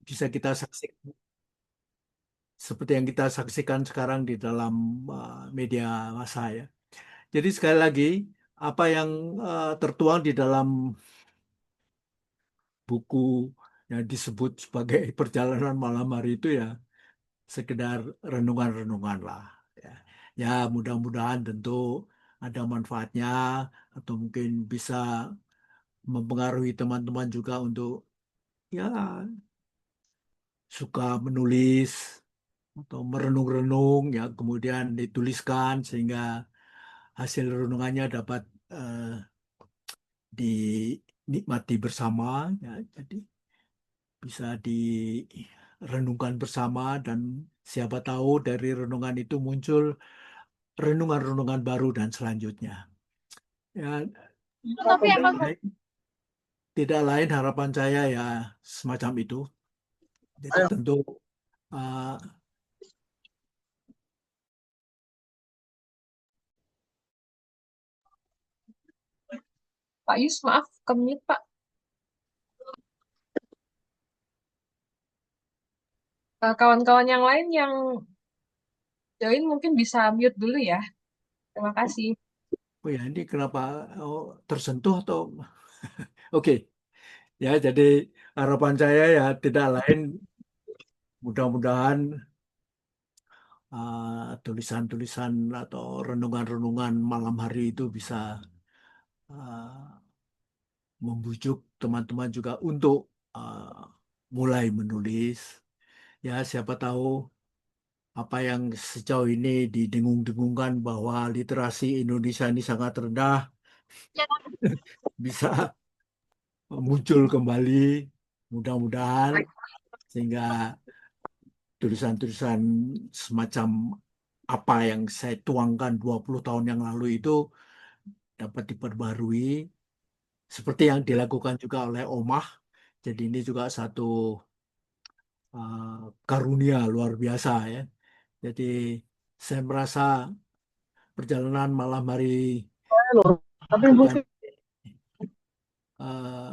bisa kita saksikan seperti yang kita saksikan sekarang di dalam media massa ya. Jadi sekali lagi apa yang tertuang di dalam buku yang disebut sebagai perjalanan malam hari itu ya sekedar renungan-renungan lah. Ya, ya mudah-mudahan tentu ada manfaatnya atau mungkin bisa mempengaruhi teman-teman juga untuk ya suka menulis atau merenung-renung ya kemudian dituliskan sehingga hasil renungannya dapat eh, dinikmati bersama ya jadi bisa direnungkan bersama dan siapa tahu dari renungan itu muncul renungan-renungan baru dan selanjutnya ya Itu tapi emang tidak lain harapan saya ya semacam itu jadi tentu uh, Pak Yus, maaf, kemute Pak. Kawan-kawan yang lain yang join mungkin bisa mute dulu ya. Terima kasih. oh ya ini kenapa oh, tersentuh atau oke ya jadi harapan saya ya tidak lain mudah-mudahan tulisan-tulisan atau renungan-renungan malam hari itu bisa uh, membujuk teman-teman juga untuk uh, mulai menulis. Ya, siapa tahu apa yang sejauh ini didengung-dengungkan bahwa literasi Indonesia ini sangat rendah bisa muncul kembali mudah-mudahan sehingga tulisan-tulisan semacam apa yang saya tuangkan 20 tahun yang lalu itu dapat diperbarui seperti yang dilakukan juga oleh Omah. Jadi ini juga satu karunia luar biasa ya. Jadi saya merasa perjalanan malam hari Tapi itu kan musik eh,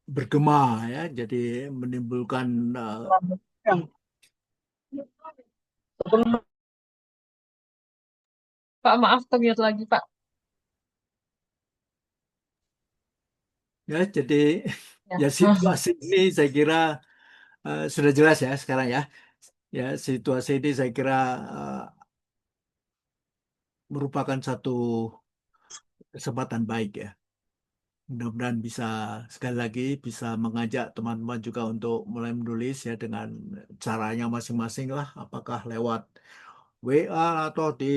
bergema ya. Jadi menimbulkan Pak, maaf termute lagi Pak. ya jadi Ya. ya situasi ini saya kira sudah jelas ya sekarang ya. Ya situasi ini saya kira eh, merupakan satu kesempatan baik ya. Mudah-mudahan bisa sekali lagi bisa mengajak teman-teman juga untuk mulai menulis ya dengan caranya masing-masing lah. Apakah lewat WA atau di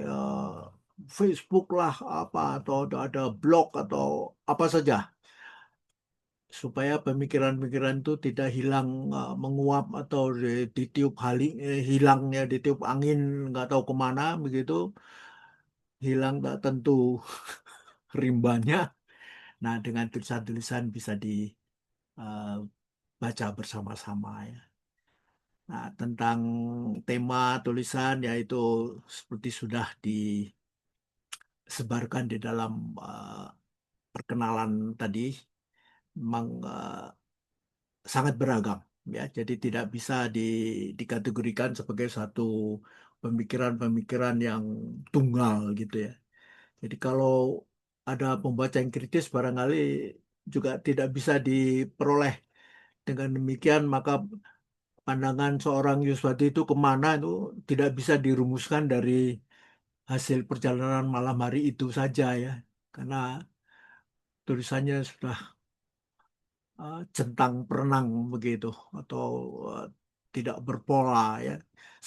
eh, Facebook lah apa atau ada blog atau apa saja supaya pemikiran-pemikiran itu tidak hilang menguap atau ditiup hilangnya ditiup angin nggak tahu kemana begitu hilang tak tentu rimbanya. Nah dengan tulisan-tulisan bisa dibaca bersama-sama ya. Nah tentang tema tulisan yaitu seperti sudah disebarkan di dalam perkenalan tadi memang sangat beragam ya. Jadi tidak bisa dikategorikan sebagai satu pemikiran-pemikiran yang tunggal gitu ya. Jadi kalau ada pembaca yang kritis barangkali juga tidak bisa diperoleh. Dengan demikian maka pandangan seorang Yuswati itu kemana itu tidak bisa dirumuskan dari hasil perjalanan malam hari itu saja ya. Karena tulisannya sudah centang perenang begitu atau eh, tidak berpola ya.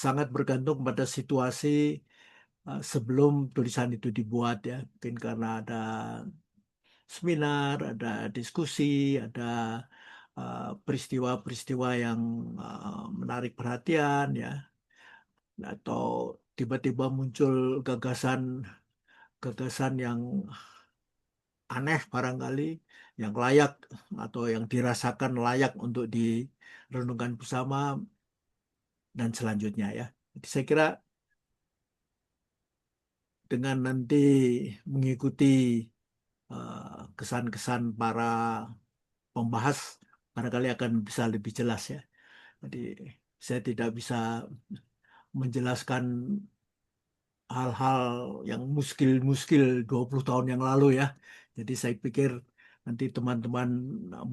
Sangat bergantung pada situasi sebelum tulisan itu dibuat ya. Mungkin karena ada seminar, ada diskusi, ada peristiwa-peristiwa yang menarik perhatian ya atau tiba-tiba muncul gagasan yang aneh barangkali yang layak atau yang dirasakan layak untuk direnungkan bersama dan selanjutnya ya. Jadi saya kira dengan nanti mengikuti kesan-kesan para pembahas barangkali akan bisa lebih jelas ya. Jadi saya tidak bisa menjelaskan hal-hal yang muskil-muskil 20 tahun yang lalu ya. Jadi saya pikir nanti teman-teman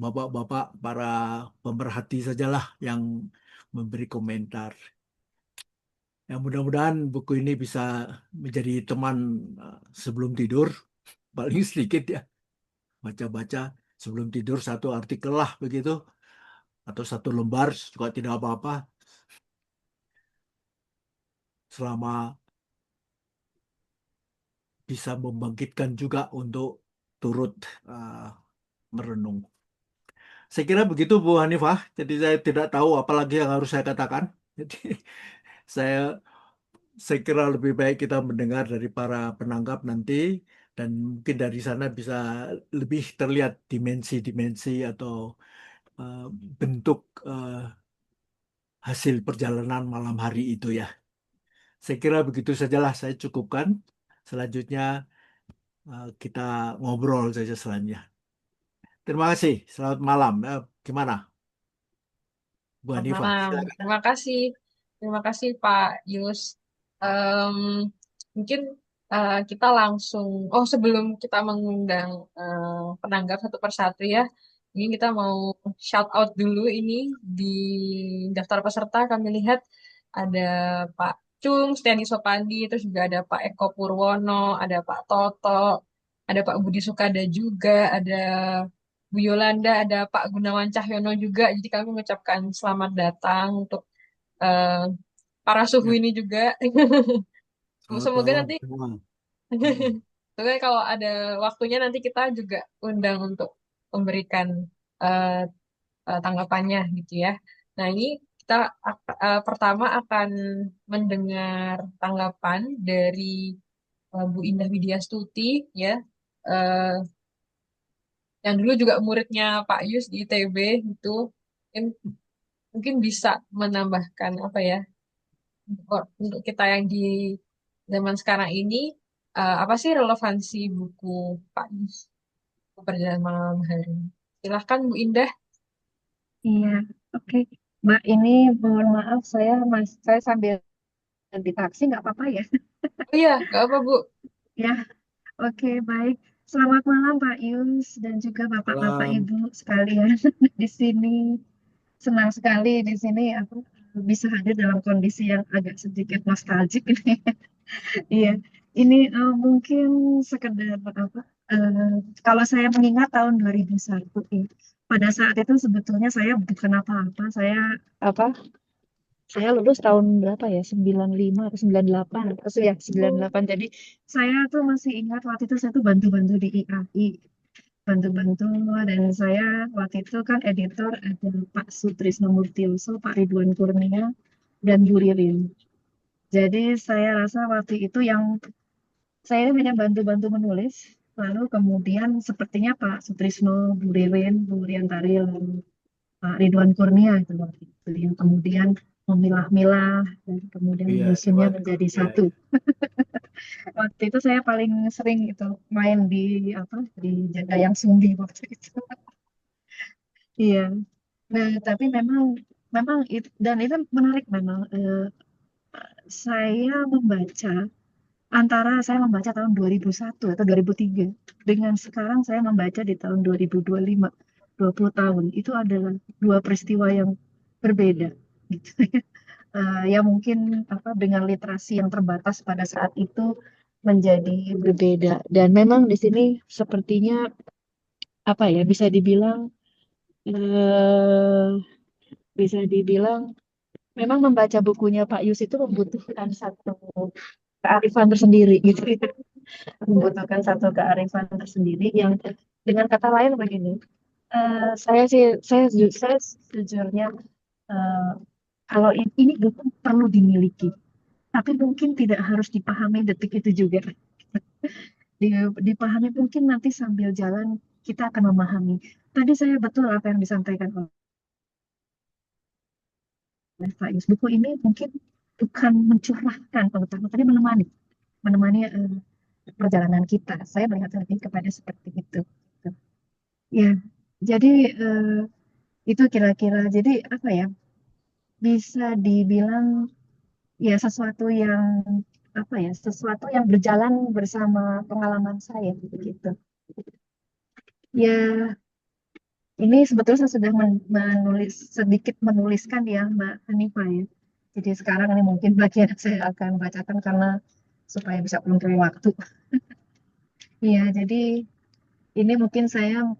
bapak-bapak para pemerhati sajalah yang memberi komentar. Ya mudah-mudahan buku ini bisa menjadi teman sebelum tidur, paling sedikit ya. Baca-baca sebelum tidur satu artikel lah begitu, atau satu lembar juga tidak apa-apa, selama bisa membangkitkan juga untuk turut uh, merenung. Saya kira begitu Bu Hanifah. Jadi saya tidak tahu apa lagi yang harus saya katakan. Jadi saya saya kira lebih baik kita mendengar dari para penanggap nanti, dan mungkin dari sana bisa lebih terlihat dimensi-dimensi atau uh, bentuk hasil perjalanan malam hari itu ya. Saya kira begitu sajalah saya cukupkan. Selanjutnya kita ngobrol saja selanjutnya. Terima kasih. Selamat malam. Gimana, Bu Selamat Hanifah? malam. Silakan. Terima kasih Pak Yus. Em, Mungkin kita langsung, oh sebelum kita mengundang penanggap satu persatu ya, ini kita mau shout out dulu ini di daftar peserta kami lihat ada Pak Cung, Stiani Sopandi, terus juga ada Pak Eko Purwono, ada Pak Toto, ada Pak Budi Sukada juga, ada Bu Yolanda, ada Pak Gunawan Cahyono juga. Jadi kami mengucapkan selamat datang untuk eh, para suhu Ya, ini juga. selamat Semoga malam nanti, semua. Mm. semoga kalau ada waktunya nanti kita juga undang untuk memberikan eh, tanggapannya gitu ya. Nah ini kita pertama akan mendengar tanggapan dari Bu Indah Widyastuti ya. Eh, yang dulu juga muridnya Pak Yus di ITB itu mungkin, mungkin bisa menambahkan apa ya untuk kita yang di zaman sekarang ini apa sih relevansi buku Pak Yus Perjalanan Malam Hari. Silahkan Bu Indah. Iya, oke. Mbak, ini mohon maaf saya sambil di taksi nggak apa-apa ya? Oh iya, nggak apa Bu. Ya, oke baik. Selamat malam Pak Yus dan juga Bapak-bapak Malam. Ibu sekalian di sini. Senang sekali di sini aku bisa hadir dalam kondisi yang agak sedikit nostalgik ini. Iya, ini mungkin sekedar apa? eh, Kalau saya mengingat tahun 2001, ya, pada saat itu sebetulnya saya bukan apa-apa. Apa? Saya lulus tahun berapa ya? 95 atau 98. Terus ya 98. Jadi saya tuh masih ingat waktu itu saya tuh bantu-bantu di IAI. Bantu-bantu dan saya waktu itu kan editor ada Pak Sutrisno Murtioso, Pak Ridwan Kurnia, dan Bu Ririn. Jadi saya rasa waktu itu yang saya hanya bantu-bantu menulis. Lalu kemudian sepertinya Pak Sutrisno, Bu Ririn, Bu Riantari, lalu Pak Ridwan Kurnia itu waktu itu yang kemudian memilah-milah dan kemudian Iya, menyusunnya Dewan menjadi Kurnia. satu. Waktu itu saya paling sering itu main di apa di Jagayang Sumbi waktu itu. Iya. Nah, tapi memang memang itu dan itu menarik memang saya membaca antara saya membaca tahun 2001 atau 2003 dengan sekarang saya membaca di tahun 2025, 20 tahun itu adalah dua peristiwa yang berbeda gitu. Ya mungkin apa dengan literasi yang terbatas pada saat itu menjadi berbeda dan memang di sini sepertinya apa ya eh, bisa dibilang memang membaca bukunya Pak Yus itu membutuhkan satu kearifan tersendiri gitu ya. Membutuhkan satu kearifan tersendiri yang dengan kata lain begini saya sejujurnya eh, kalau ini buku perlu dimiliki tapi mungkin tidak harus dipahami detik itu juga. Dipahami mungkin nanti sambil jalan kita akan memahami. Tadi saya betul apa yang disampaikan oleh Pak Yus. Buku ini mungkin bukan mencurahkan pengetahuan, tapi menemani perjalanan kita. Saya melihat lebih kepada seperti itu. Ya, jadi itu kira-kira. Jadi apa ya? bisa dibilang ya sesuatu yang apa ya, sesuatu yang berjalan bersama pengalaman saya begitu. Ya, ini sebetulnya saya sudah menulis sedikit menuliskan ya Mbak Hanifah ya. Jadi sekarang ini mungkin bagian yang saya akan bacakan karena supaya bisa kontrol waktu. Iya, jadi ini mungkin saya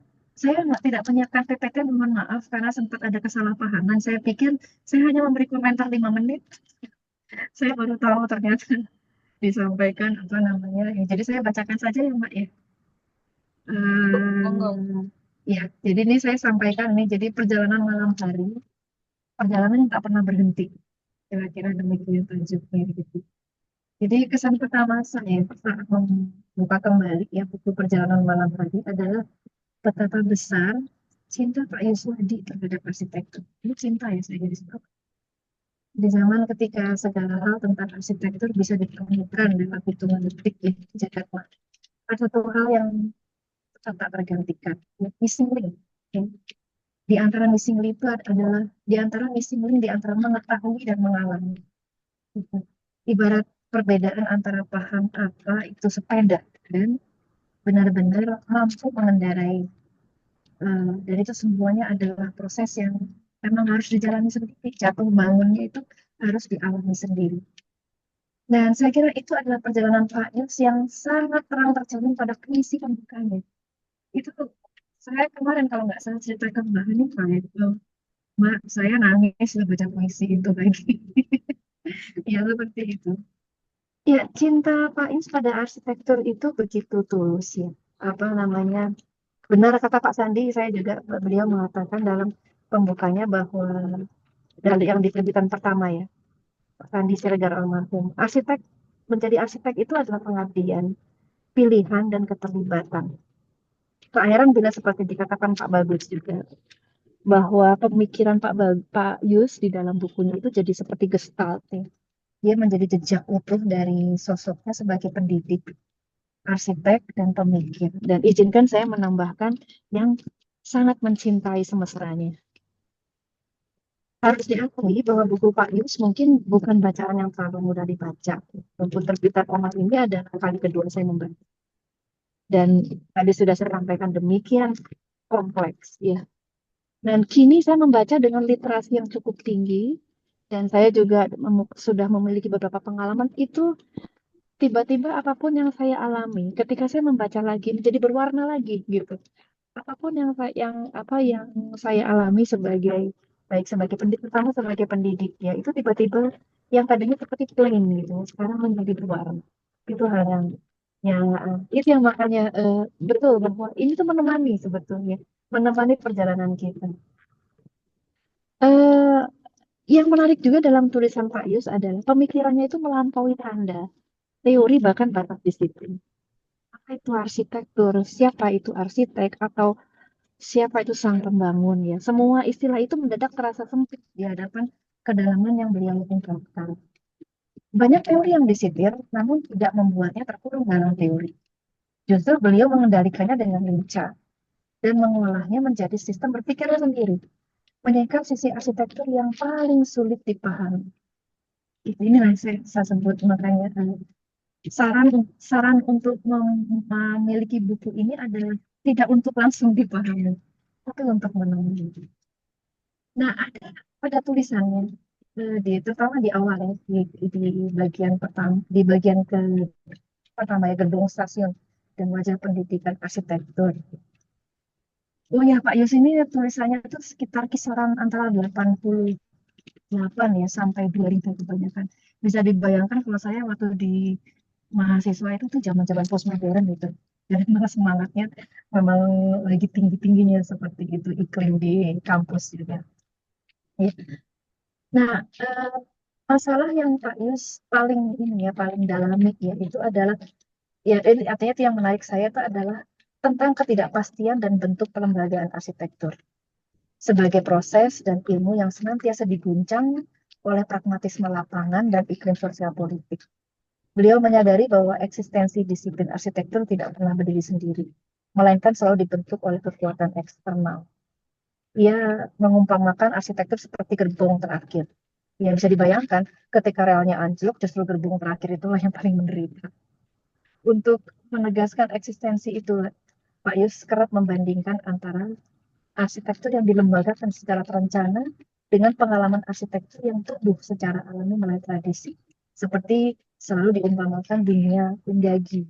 tidak menyiapkan PPT, mohon maaf karena sempat ada kesalahpahaman. Saya pikir saya hanya memberi komentar 5 menit. Saya baru tahu ternyata disampaikan apa namanya. Ya, jadi saya bacakan saja ya Mbak ya. Monggo. Ya, jadi ini saya sampaikan ini. Jadi perjalanan malam hari, perjalanan yang tak pernah berhenti. Kira-kira demikian tajuknya gitu. Jadi kesan pertama saya saat membuka kembali ya buku Perjalanan Malam Hari adalah betapa besar cinta Pak Yuswadi terhadap arsitektur. Ini cinta ya saya jadi sebab. Di zaman ketika segala hal tentang arsitektur bisa ditemukan dalam hitungan detik ya di jagat maya. Ada satu hal yang tetap tak tergantikan, ya, missing link. Ya. Di antara missing link itu adalah di antara missing link di antara mengetahui dan mengalami. Gitu. Ibarat perbedaan antara paham apa itu sepeda dan benar-benar mampu mengendarai. Dan itu semuanya adalah proses yang memang harus dijalani sendiri. Jatuh bangunnya itu harus dialami sendiri. Dan saya kira itu adalah perjalanan Pak Yus yang sangat terang tercermin pada puisi pembukanya. Itu tuh, saya kemarin kalau nggak salah cerita ke Mbak Hanifah itu, Mbak, saya nangis sudah baca puisi itu lagi. Ya, seperti itu. Ya, cinta Pak Yus pada arsitektur itu begitu tulus ya. Apa namanya? Benar kata Pak Sandi, saya juga beliau mengatakan dalam pembukanya bahwa dari yang di terbitan pertama ya, Pak Sandi Siregar almarhum, menjadi arsitek itu adalah pengabdian, pilihan dan keterlibatan. Tak heran bila seperti dikatakan Pak Bagus juga bahwa pemikiran Pak Yus di dalam bukunya itu jadi seperti gestalt ya. Dia menjadi jejak utuh dari sosoknya sebagai pendidik, arsitek dan pemikir. Dan izinkan saya menambahkan yang sangat mencintai semestanya. Harus diakui bahwa buku Pak Yus mungkin bukan bacaan yang terlalu mudah dibaca. Buku terbitan Omar ini adalah kali kedua saya membaca. Dan tadi sudah saya sampaikan demikian kompleks ya. Dan kini saya membaca dengan literasi yang cukup tinggi dan saya juga sudah memiliki beberapa pengalaman itu tiba-tiba apapun yang saya alami ketika saya membaca lagi menjadi berwarna lagi gitu. Apapun yang saya alami sebagai baik sebagai pendidik pertama sebagai pendidik ya itu tiba-tiba yang tadinya seperti plain gitu sekarang menjadi berwarna. Itu hal yang itu yang makanya betul bahwa ini tuh menemani sebetulnya menemani perjalanan kita. Eh, yang menarik juga dalam tulisan Pak Yus adalah pemikirannya itu melampaui tanda, teori bahkan batas disiplin. Apa itu arsitektur? Siapa itu arsitek? Atau siapa itu sang pembangun ya? Semua istilah itu mendadak terasa sempit di hadapan kedalaman yang beliau ungkapkan. Banyak teori yang disitir, namun tidak membuatnya terkurung dalam teori. Justru beliau mengendalikannya dengan lincah dan mengolahnya menjadi sistem berpikirnya sendiri. Menyingkap sisi arsitektur yang paling sulit dipahami. Ini yang saya sebut makanya saran saran untuk memiliki buku ini adalah tidak untuk langsung dipahami, tapi untuk menemani. Nah, pada tulisannya terutama di awal ya, di bagian pertama, di bagian ke pertama ya gedung stasiun dan wajah pendidikan arsitektur. Oh ya Pak Yus ini tulisannya itu sekitar kisaran antara 88 ya sampai 2000 kebanyakan. Bisa dibayangkan kalau saya waktu di mahasiswa itu tuh zaman-zaman postmodern gitu. Jadi memang semangatnya memang lagi tinggi-tingginya seperti itu iklim di kampus juga. Ya. Nah, masalah yang Pak Yus paling ini ya paling dalami ya itu adalah ya ini artinya itu yang menarik saya itu adalah tentang ketidakpastian dan bentuk pelembagaan arsitektur sebagai proses dan ilmu yang senantiasa diguncang oleh pragmatisme lapangan dan iklim sosial politik. Beliau menyadari bahwa eksistensi disiplin arsitektur tidak pernah berdiri sendiri, melainkan selalu dibentuk oleh kekuatan eksternal. Ia mengumpamakan arsitektur seperti gerbong terakhir, Ya bisa dibayangkan ketika relnya anjlok, justru gerbong terakhir itulah yang paling menderita. Untuk menegaskan eksistensi itu, Pak Yus kerap membandingkan antara arsitektur yang dilembagakan secara terencana dengan pengalaman arsitektur yang tumbuh secara alami melalui tradisi. Seperti selalu diumpamakan dunia Undagi.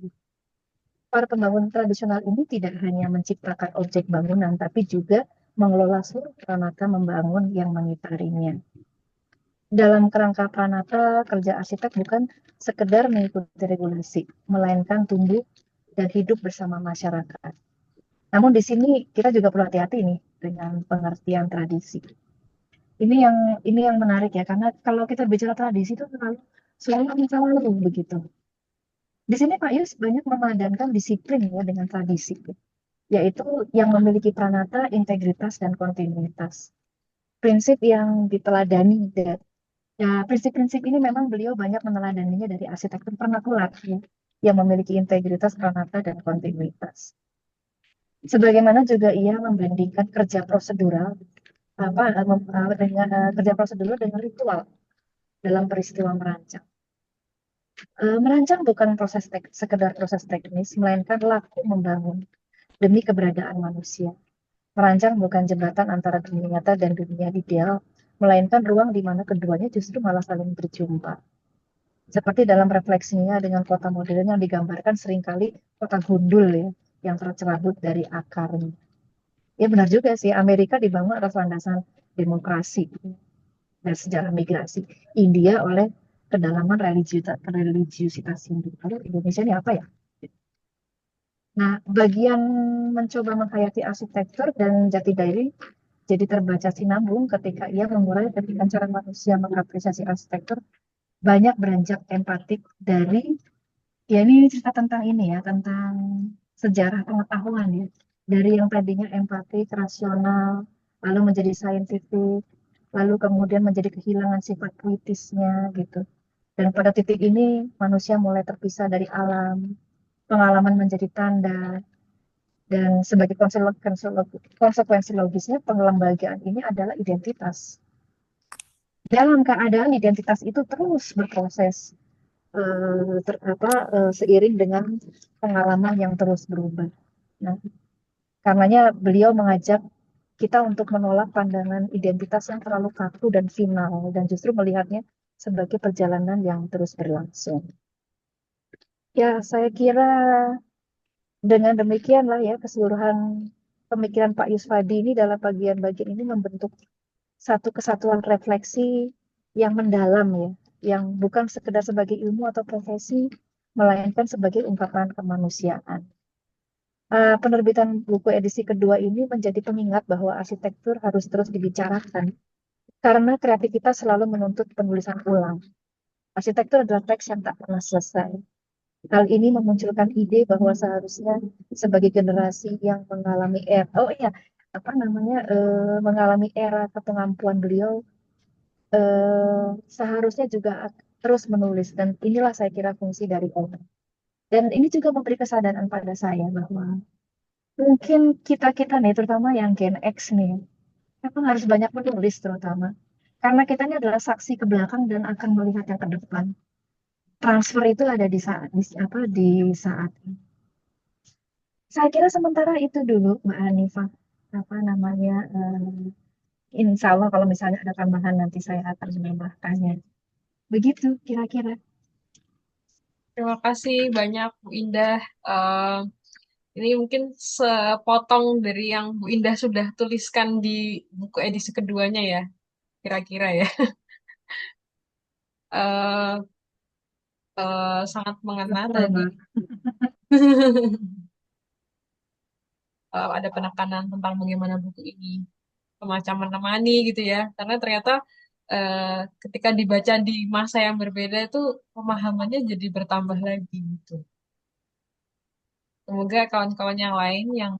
Para pembangun tradisional ini tidak hanya menciptakan objek bangunan, tapi juga mengelola seluruh peranata membangun yang mengitarinya. Dalam kerangka pranata, kerja arsitek bukan sekedar mengikuti regulasi, melainkan tumbuh dan hidup bersama masyarakat. Namun di sini kita juga perlu hati-hati nih dengan pengertian tradisi. Ini yang menarik ya, karena kalau kita bicara tradisi itu selalu masa lalu begitu. Di sini Pak Yus banyak memadankan disiplin ya dengan tradisi, yaitu yang memiliki pranata, integritas, dan kontinuitas. Prinsip yang diteladani dan ya, prinsip-prinsip ini memang beliau banyak meneladaninya dari arsitektur vernakular ya, yang memiliki integritas, pranata, dan kontinuitas. Sebagaimana juga ia membandingkan kerja prosedural dengan kerja prosedural dengan ritual dalam peristiwa merancang. Merancang bukan sekedar proses teknis, melainkan laku membangun demi keberadaan manusia. Merancang bukan jembatan antara dunia nyata dan dunia ideal, melainkan ruang di mana keduanya justru malah saling berjumpa. Seperti dalam refleksinya dengan kota modern yang digambarkan seringkali kota gundul ya, yang tercerabut dari akarnya. Ya benar juga sih, Amerika dibangun atas landasan demokrasi dan sejarah migrasi. India oleh kedalaman religiusitas Hindu. Lalu Indonesia ini apa ya? Nah, bagian mencoba menghayati arsitektur dan jati diri jadi terbaca sinambung ketika ia mengurai ketika cara manusia mengapresiasi arsitektur banyak beranjak empatik dari ya ini cerita tentang ini ya, tentang sejarah pengetahuan ya. Dari yang tadinya empatik, rasional, lalu menjadi saintifik, lalu kemudian menjadi kehilangan sifat puitisnya gitu. Dan pada titik ini manusia mulai terpisah dari alam, pengalaman menjadi tanda, dan sebagai konsekuensi logisnya pengelembagaan ini adalah identitas. Dalam keadaan identitas itu terus berproses seiring dengan pengalaman yang terus berubah. Nah, karenanya beliau mengajak kita untuk menolak pandangan identitas yang terlalu kaku dan final, dan justru melihatnya sebagai perjalanan yang terus berlangsung. Ya, saya kira dengan demikian lah ya keseluruhan pemikiran Pak Yusfadi ini dalam bagian-bagian ini membentuk satu kesatuan refleksi yang mendalam ya, yang bukan sekedar sebagai ilmu atau profesi, melainkan sebagai ungkapan kemanusiaan. Penerbitan buku edisi kedua ini menjadi pengingat bahwa arsitektur harus terus dibicarakan karena kreativitas selalu menuntut penulisan ulang. Arsitektur adalah teks yang tak pernah selesai. Hal ini memunculkan ide bahwa seharusnya sebagai generasi yang mengalami mengalami era kepengampuan beliau, seharusnya juga terus menulis dan inilah saya kira fungsi dari orang. Dan ini juga memberi kesadaran pada saya bahwa mungkin kita-kita nih, terutama yang Gen X nih, memang harus banyak menulis terutama. Karena kita ini adalah saksi ke belakang dan akan melihat yang ke depan. Transfer itu ada di saat ini. Saya kira sementara itu dulu, Mbak Hanifah. Apa namanya? Insya Allah kalau misalnya ada tambahan nanti saya akan menambahkannya. Begitu kira-kira. Terima kasih banyak Bu Indah. Eh, ini mungkin sepotong dari yang Bu Indah sudah tuliskan di buku edisi keduanya ya, kira-kira ya. Eh, sangat mengena Betul, tadi. Mbak. Ada penekanan tentang bagaimana buku ini semacam menemani gitu ya. Karena ternyata ketika dibaca di masa yang berbeda itu pemahamannya jadi bertambah lagi gitu. Semoga kawan-kawan yang lain yang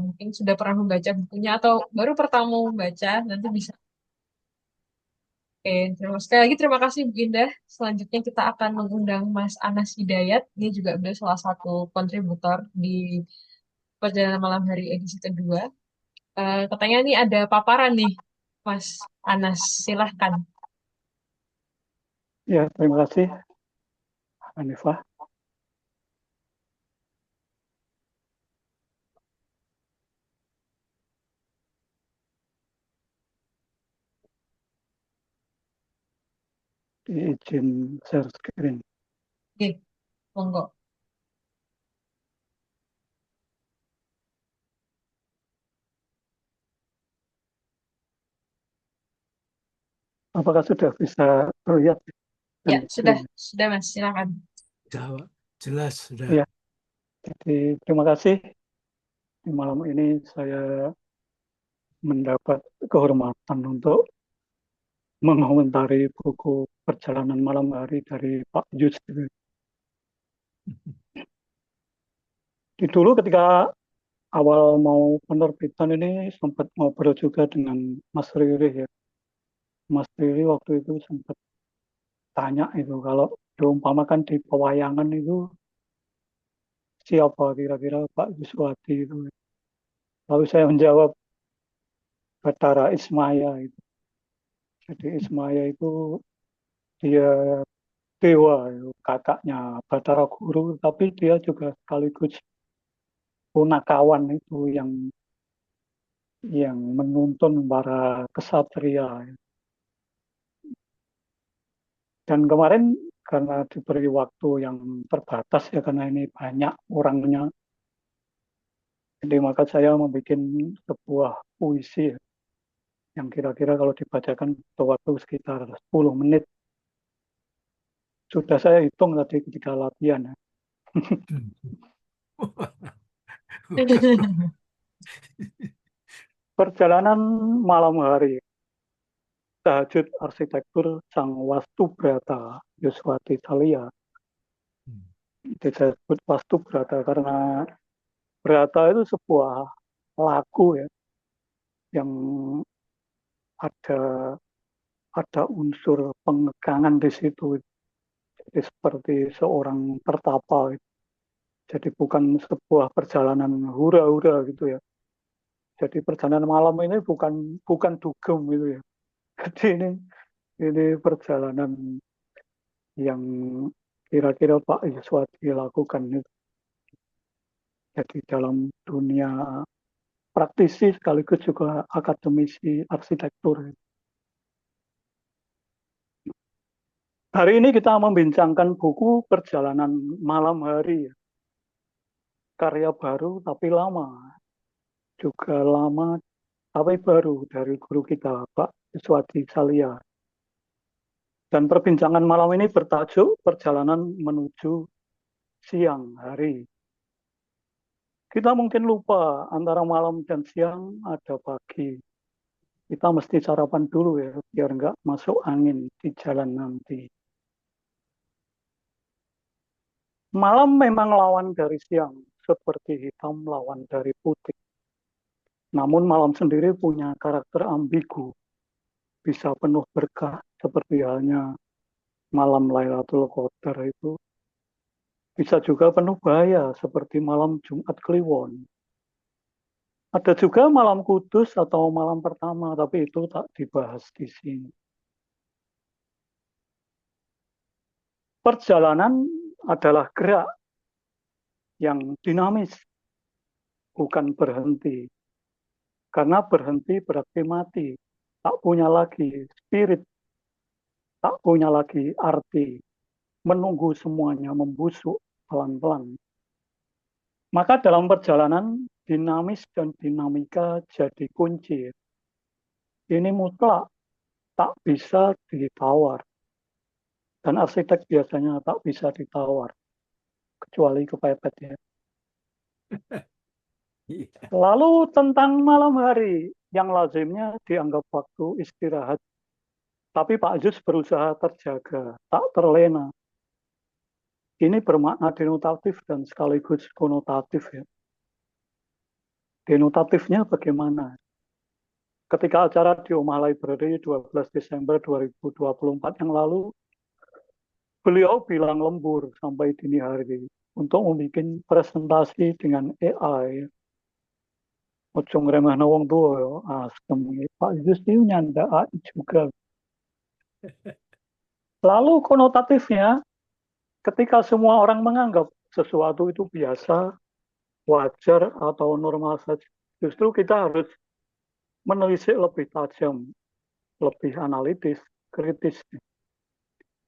mungkin sudah pernah membaca bukunya atau baru pertama membaca nanti bisa. Oke, sekali lagi terima kasih Bu Indah. Selanjutnya kita akan mengundang Mas Anas Hidayat. Ini juga beliau salah satu kontributor di perjalanan malam hari edisi kedua. Katanya nih ada paparan nih, Mas Anas. Silahkan. Ya, terima kasih, Hanifah. Izin share screen. Oke, monggo. Apakah sudah bisa terlihat Ya, sudah, screen? Mas, silakan. Jawab. Jelas sudah. Ya, jadi terima kasih. Di malam ini saya mendapat kehormatan untuk mengomentari buku Perjalanan Malam Hari dari Pak Yus. Dulu ketika awal mau penerbitan ini sempat ngobrol juga dengan Mas Riri ya. Mas Riri waktu itu sempat tanya itu kalau diumpamakan di pewayangan itu siapa kira-kira Pak Yuswati itu. Lalu saya menjawab Bathara Ismaya itu. Jadi Ismaya itu dia dewa, itu kakaknya Bathara Guru, tapi dia juga sekaligus punakawan itu yang menuntun para kesatria. Dan kemarin karena diberi waktu yang terbatas ya karena ini banyak orangnya, jadi maka saya membuat sebuah puisi ya, yang kira-kira kalau dibacakan butuh waktu sekitar 10 menit. Sudah saya hitung tadi ketika latihan ya. Perjalanan malam hari, tahajud arsitektur Sang Wastu Brata Yuswati Thalia. Jadi saya sebut Wastu Brata karena Brata itu sebuah lagu ya yang ada unsur pengekangan di situ. Jadi seperti seorang pertapa. Jadi bukan sebuah perjalanan hura-hura gitu ya. Jadi perjalanan malam ini bukan dugem gitu ya. Jadi ini perjalanan yang kira-kira Pak Yuswati lakukan itu. Jadi dalam dunia praktisi sekaligus juga akademisi arsitektur. Hari ini kita membincangkan buku Perjalanan Malam Hari, karya baru tapi lama, juga lama tapi baru dari guru kita Pak Yuswati Thalia. Dan perbincangan malam ini bertajuk Perjalanan Menuju Siang Hari. Kita mungkin lupa antara malam dan siang ada pagi. Kita mesti sarapan dulu ya, biar nggak masuk angin di jalan nanti. Malam memang lawan dari siang, seperti hitam lawan dari putih. Namun malam sendiri punya karakter ambigu, bisa penuh berkah seperti halnya malam Lailatul Qadar itu. Bisa juga penuh bahaya seperti malam Jumat Kliwon. Ada juga malam kudus atau malam pertama, tapi itu tak dibahas di sini. Perjalanan adalah gerak yang dinamis, bukan berhenti. Karena berhenti berarti mati, tak punya lagi spirit, tak punya lagi arti, menunggu semuanya membusuk pelan-pelan. Maka dalam perjalanan, dinamis dan dinamika jadi kunci. Ini mutlak, tak bisa ditawar. Dan arsitek biasanya tak bisa ditawar, kecuali kepepet ya. Lalu tentang malam hari, yang lazimnya dianggap waktu istirahat. Tapi Pak Yus berusaha terjaga, tak terlena. Ini bermakna denotatif dan sekaligus konotatif ya. Denotatifnya bagaimana? Ketika acara di Omah Library 12 Desember 2024 yang lalu, beliau bilang lembur sampai dini hari untuk membuat presentasi dengan AI. Ojo ngremehno wong tua ya, asem. Pak Yus itu nyanda AI juga. Lalu konotatifnya, ketika semua orang menganggap sesuatu itu biasa, wajar, atau normal saja, justru kita harus menelisik lebih tajam, lebih analitis, kritis.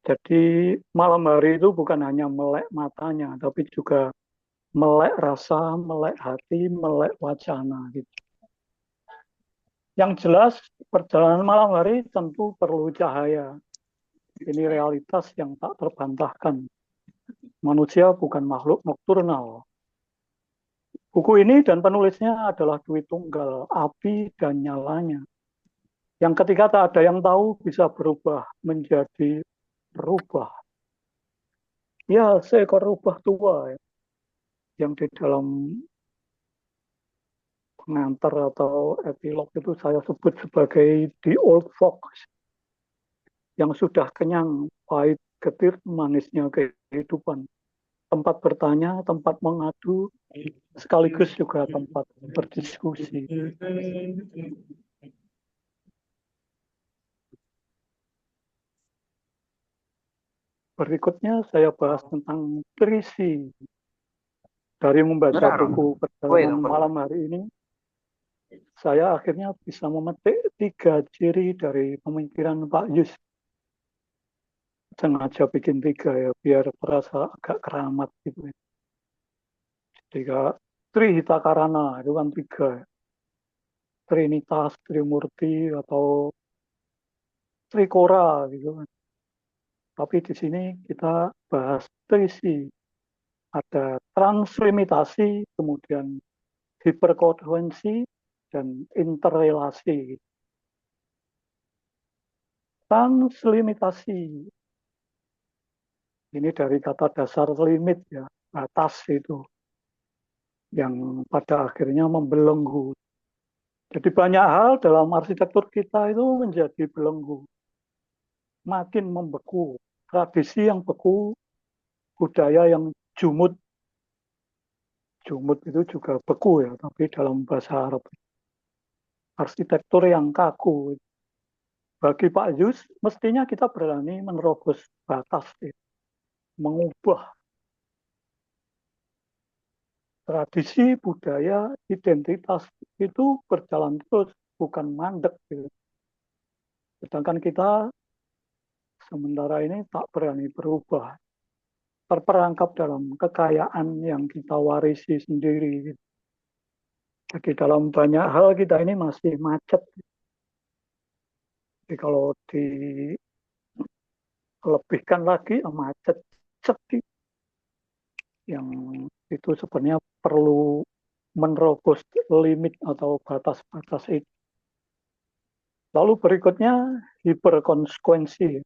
Jadi malam hari itu bukan hanya melek matanya, tapi juga melek rasa, melek hati, melek wacana. Gitu. Yang jelas perjalanan malam hari tentu perlu cahaya. Ini realitas yang tak terbantahkan. Manusia bukan makhluk nokturnal. Buku ini dan penulisnya adalah Dwi Tunggal, api dan nyalanya. Yang ketika tak ada yang tahu bisa berubah menjadi rubah. Ya, seekor rubah tua ya, yang di dalam pengantar atau epilog itu saya sebut sebagai the old fox yang sudah kenyang pahit getir manisnya kehidupan. Tempat bertanya, tempat mengadu, sekaligus juga tempat berdiskusi. Berikutnya saya bahas tentang trisi. Dari membaca buku Perjalanan Malam hari ini, saya akhirnya bisa memetik 3 ciri dari pemikiran Pak Yus. Sengaja bikin 3 ya, biar terasa agak keramat gitu. 3, Trihita Karana, itu kan 3. Trinitas, Trimurti, atau Trikora gitu kan. Tapi di sini kita bahas trisi. Ada translimitasi, kemudian hiperkoherensi, dan interrelasi. Translimitasi ini dari kata dasar limit ya, batas itu yang pada akhirnya membelenggu. Jadi banyak hal dalam arsitektur kita itu menjadi belenggu, makin membeku. Tradisi yang beku, budaya yang jumud. Jumud itu juga beku ya, tapi dalam bahasa Arab. Arsitektur yang kaku. Bagi Pak Yus, mestinya kita berani menerobos batas, mengubah tradisi, budaya, identitas itu berjalan terus, bukan mandek. Gitu. Sedangkan kita sementara ini tak berani berubah, terperangkap dalam kekayaan yang kita warisi sendiri. Gitu. Jadi dalam banyak hal kita ini masih macet. Jadi kalau dilebihkan lagi, macet. Yang itu sebenarnya perlu menerobos limit atau batas-batas itu. Lalu berikutnya hiperkonsekuensi.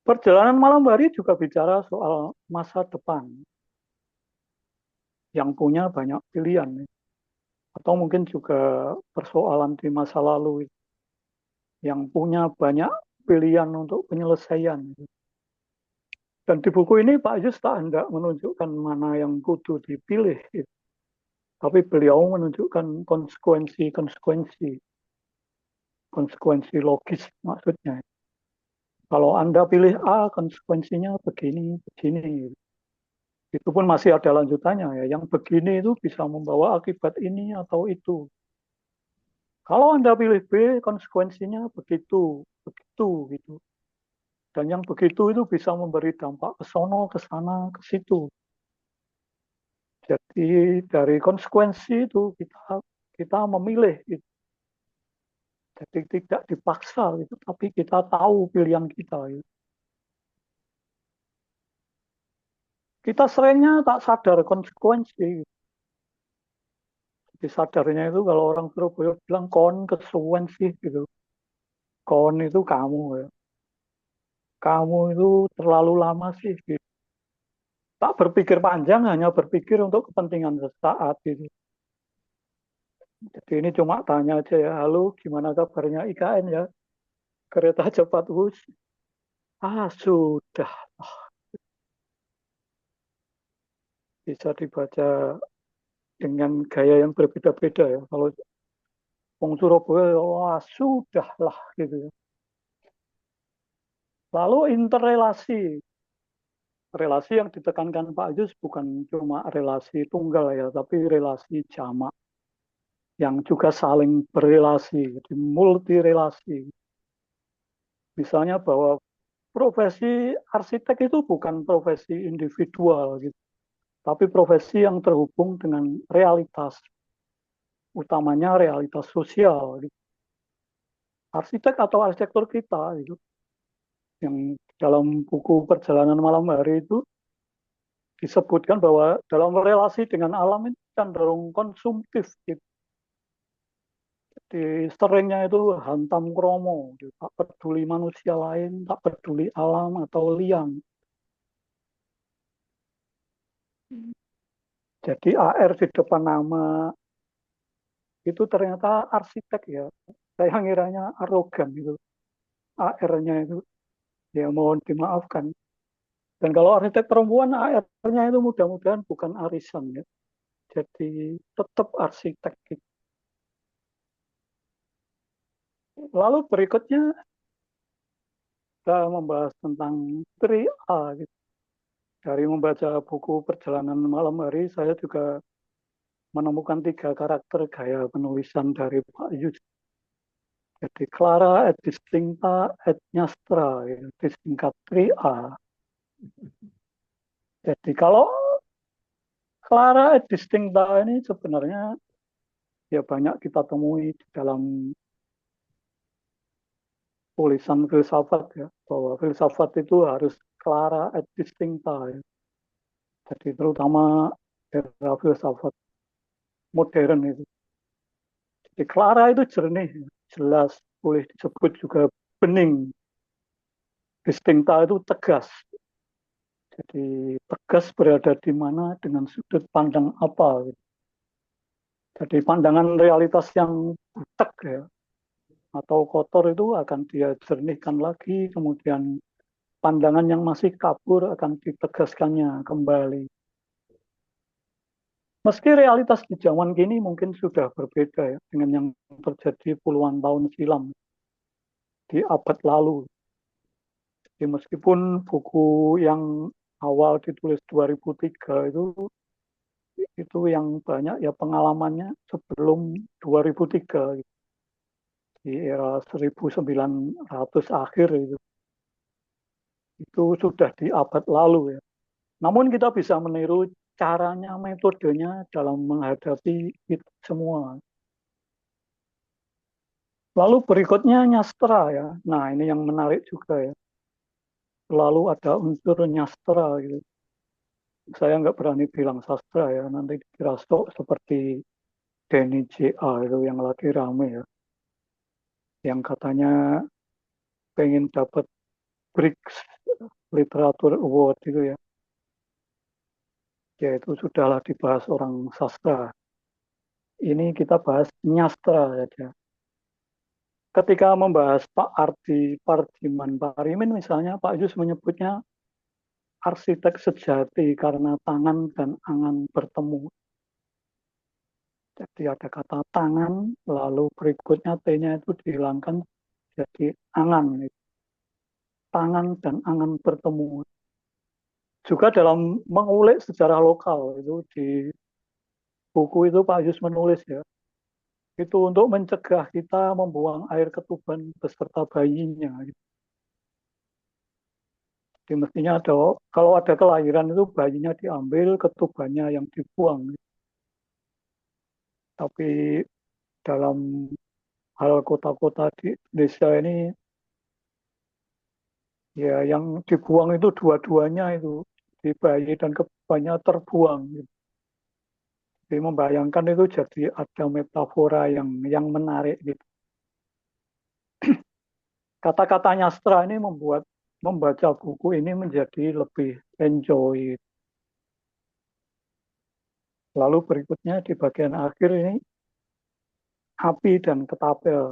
Perjalanan malam hari juga bicara soal masa depan yang punya banyak pilihan. Atau mungkin juga persoalan di masa lalu yang punya banyak pilihan untuk penyelesaian. Dan di buku ini Pak Yus tak hendak menunjukkan mana yang kudu dipilih. Tapi beliau menunjukkan konsekuensi logis maksudnya. Kalau Anda pilih A, konsekuensinya begini, begini. Itu pun masih ada lanjutannya ya. Yang begini itu bisa membawa akibat ini atau itu. Kalau Anda pilih B, konsekuensinya begitu, begitu gitu. Dan yang begitu itu bisa memberi dampak ke sono, ke sana, ke situ. Jadi dari konsekuensi itu kita memilih gitu. Jadi tidak dipaksa gitu, tapi kita tahu pilihan kita gitu. Kita seringnya tak sadar konsekuensi. Jadi sadarnya itu kalau orang Surabaya bilang konsekuensi gitu. Kon itu kamu ya. Kamu itu terlalu lama sih gitu. Tak berpikir panjang, hanya berpikir untuk kepentingan sesaat gitu. Jadi ini cuma tanya aja ya, halo gimana kabarnya IKN ya? Kereta cepat bus. Sudah. Bisa dibaca dengan gaya yang berbeda-beda ya. Kalau Wong Surabaya, wah sudahlah gitu ya. Lalu interrelasi. Relasi yang ditekankan Pak Yus bukan cuma relasi tunggal ya, tapi relasi jamak yang juga saling berrelasi, jadi multi relasi. Misalnya bahwa profesi arsitek itu bukan profesi individual gitu, tapi profesi yang terhubung dengan realitas, utamanya realitas sosial gitu. Arsitek atau arsitektur kita itu yang dalam buku Perjalanan Malam Hari itu disebutkan bahwa dalam relasi dengan alam itu cenderung konsumtif gitu. Di seringnya itu hantam kromo, gitu. Tak peduli manusia lain, tak peduli alam atau liang. Jadi AR di depan nama itu ternyata arsitek ya. Saya ngiranya arogan gitu. AR-nya itu ya mohon dimaafkan. Dan kalau arsitek perempuan AR-nya itu mudah-mudahan bukan arisan ya. Jadi tetap arsitek gitu. Lalu berikutnya kita membahas tentang 3A gitu. Dari membaca buku Perjalanan Malam Hari, saya juga menemukan 3 karakter gaya penulisan dari Pak Yus. Jadi Clara et distincta et Nyastra, ya, disingkat 3A. Jadi kalau Clara et distincta ini sebenarnya ya banyak kita temui di dalam tulisan filsafat ya, bahwa filsafat itu harus Clara et distincta. Ya. Jadi terutama era filsafat modern itu. Jadi Clara itu jernih, jelas, boleh disebut juga bening. Distincta itu tegas. Jadi tegas berada di mana dengan sudut pandang apa. Gitu. Jadi pandangan realitas yang butek ya, atau kotor itu akan dia jernihkan lagi, kemudian pandangan yang masih kabur akan ditegaskannya kembali. Meski realitas di zaman kini mungkin sudah berbeda ya, dengan yang terjadi puluhan tahun silam di abad lalu. Jadi meskipun buku yang awal ditulis 2003 itu yang banyak ya pengalamannya sebelum 2003 gitu. Di era 1900 akhir itu sudah di abad lalu ya. Namun kita bisa meniru caranya, metodenya dalam menghadapi itu semua. Lalu berikutnya nyastra ya. Nah ini yang menarik juga ya. Lalu ada unsur nyastra gitu. Saya nggak berani bilang sastra ya. Nanti dikira sok seperti Denny J.A. itu yang lagi rame ya. Yang katanya pengen dapat BRICS Literatur Award itu ya. Ya itu sudahlah dibahas orang sastra. Ini kita bahas nyastra saja. Ketika membahas Pak Ardi Pardiman Parimin misalnya, Pak Yus menyebutnya arsitek sejati karena tangan dan angan bertemu. Jadi ada kata tangan, lalu berikutnya T-nya itu dihilangkan jadi angan. Tangan dan angan bertemu. Juga dalam mengulik sejarah lokal itu di buku itu Pak Yus menulis ya. Itu untuk mencegah kita membuang air ketuban beserta bayinya. Jadi mestinya kalau ada kelahiran itu bayinya diambil, ketubannya yang dibuang. Tapi dalam hal kota-kota di Indonesia ini, ya yang dibuang itu dua-duanya itu, di bayi dan ketubannya terbuang. Jadi membayangkan itu jadi ada metafora yang menarik gitu. Kata-kata nyastra ini membuat membaca buku ini menjadi lebih enjoy. Lalu berikutnya di bagian akhir ini api dan ketapel.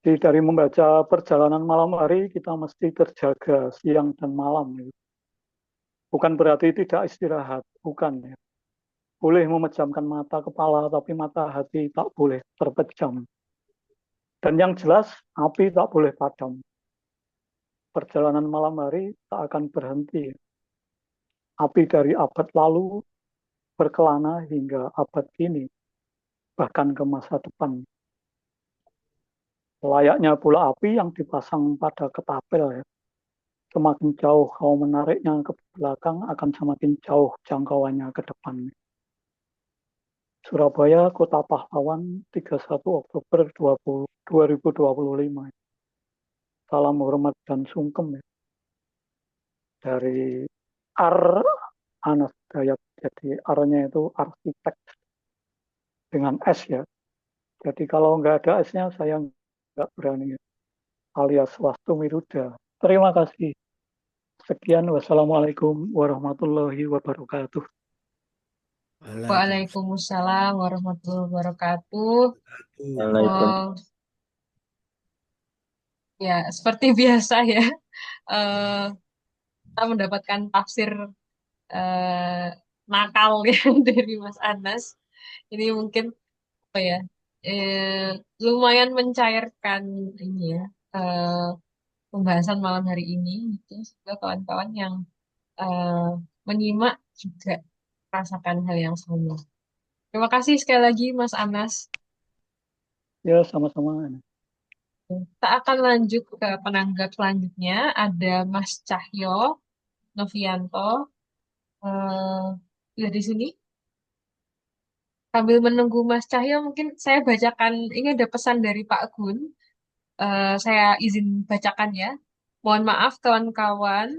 Jadi dari membaca Perjalanan Malam Hari kita mesti terjaga siang dan malam. Bukan berarti tidak istirahat, bukan ya. Boleh memejamkan mata kepala, tapi mata hati tak boleh terpejam. Dan yang jelas, api tak boleh padam. perjalanan malam hari tak akan berhenti. Api dari abad lalu berkelana hingga abad ini, bahkan ke masa depan. Layaknya bola api yang dipasang pada ketapel ya. Semakin jauh kau menariknya ke belakang akan semakin jauh jangkauannya ke depan. Surabaya, Kota Pahlawan, 31 Oktober 2025. Salam hormat dan sungkem ya. Dari Ar Anas Dayat. Jadi R-nya itu arsitek dengan S ya. Jadi kalau nggak ada S-nya saya nggak berani ya. Alias Wastu Miruda. Terima kasih. Sekian. Wassalamualaikum warahmatullahi wabarakatuh. Waalaikumsalam. Waalaikumsalam warahmatullahi wabarakatuh. Waalaikumsalam. Oh, ya, seperti biasa ya, eh, kita mendapatkan tafsir eh, nakal ya dari Mas Anas. Ini mungkin apa ya, lumayan mencairkan ini ya, pembahasan malam hari ini. Gitu. Semoga kawan-kawan yang eh, menyimak juga merasakan hal yang sama. Terima kasih sekali lagi Mas Anas. Ya, sama-sama. Kita akan lanjut ke penanggap selanjutnya. Ada Mas Cahyo Novianto. Eh, ya di sini. Sambil menunggu Mas Cahyo, mungkin saya bacakan. Ini ada pesan dari Pak Gun. Saya izin bacakan ya. Mohon maaf kawan-kawan,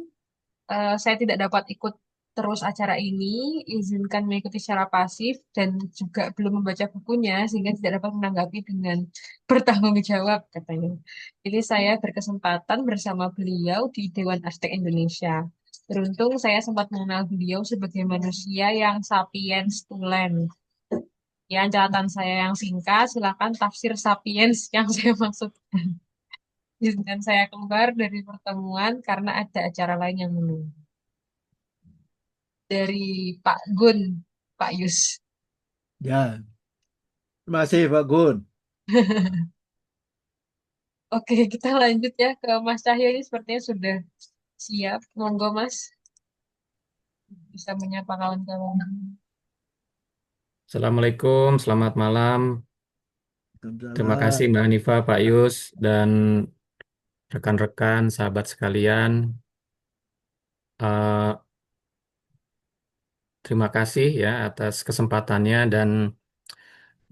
saya tidak dapat ikut terus acara ini. Izinkan mengikuti secara pasif dan juga belum membaca bukunya sehingga tidak dapat menanggapi dengan bertanggung jawab katanya. Jadi saya berkesempatan bersama beliau di Dewan Aztek Indonesia. Beruntung saya sempat mengenal beliau sebagai manusia yang sapiens tulen. Ya, catatan saya yang singkat, silakan tafsir sapiens yang saya maksud. Izinkan saya keluar dari pertemuan karena ada acara lain yang menunggu. Dari Pak Gun, Pak Yus. Ya, terima kasih Pak Gun. Oke, kita lanjut ya ke Mas Cahyo ini sepertinya sudah siap. Monggo Mas, bisa menyapa kawan-kawan. Assalamualaikum, selamat malam. Terima kasih Waalaikumsalam. Mbak Hanifa, Pak Yus, dan rekan-rekan, sahabat sekalian. Eh, Terima kasih ya atas kesempatannya dan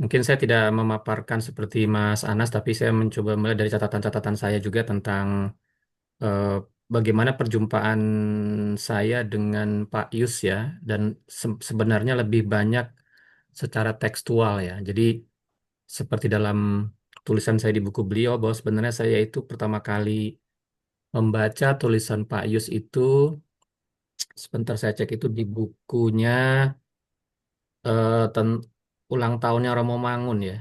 mungkin saya tidak memaparkan seperti Mas Anas, tapi saya mencoba mulai dari catatan-catatan saya juga tentang eh, bagaimana perjumpaan saya dengan Pak Yus ya, dan sebenarnya lebih banyak secara tekstual ya. Jadi seperti dalam tulisan saya di buku beliau bahwa sebenarnya saya itu pertama kali membaca tulisan Pak Yus itu sebentar saya cek itu di bukunya eh, ten- ulang tahunnya Romo Mangun ya.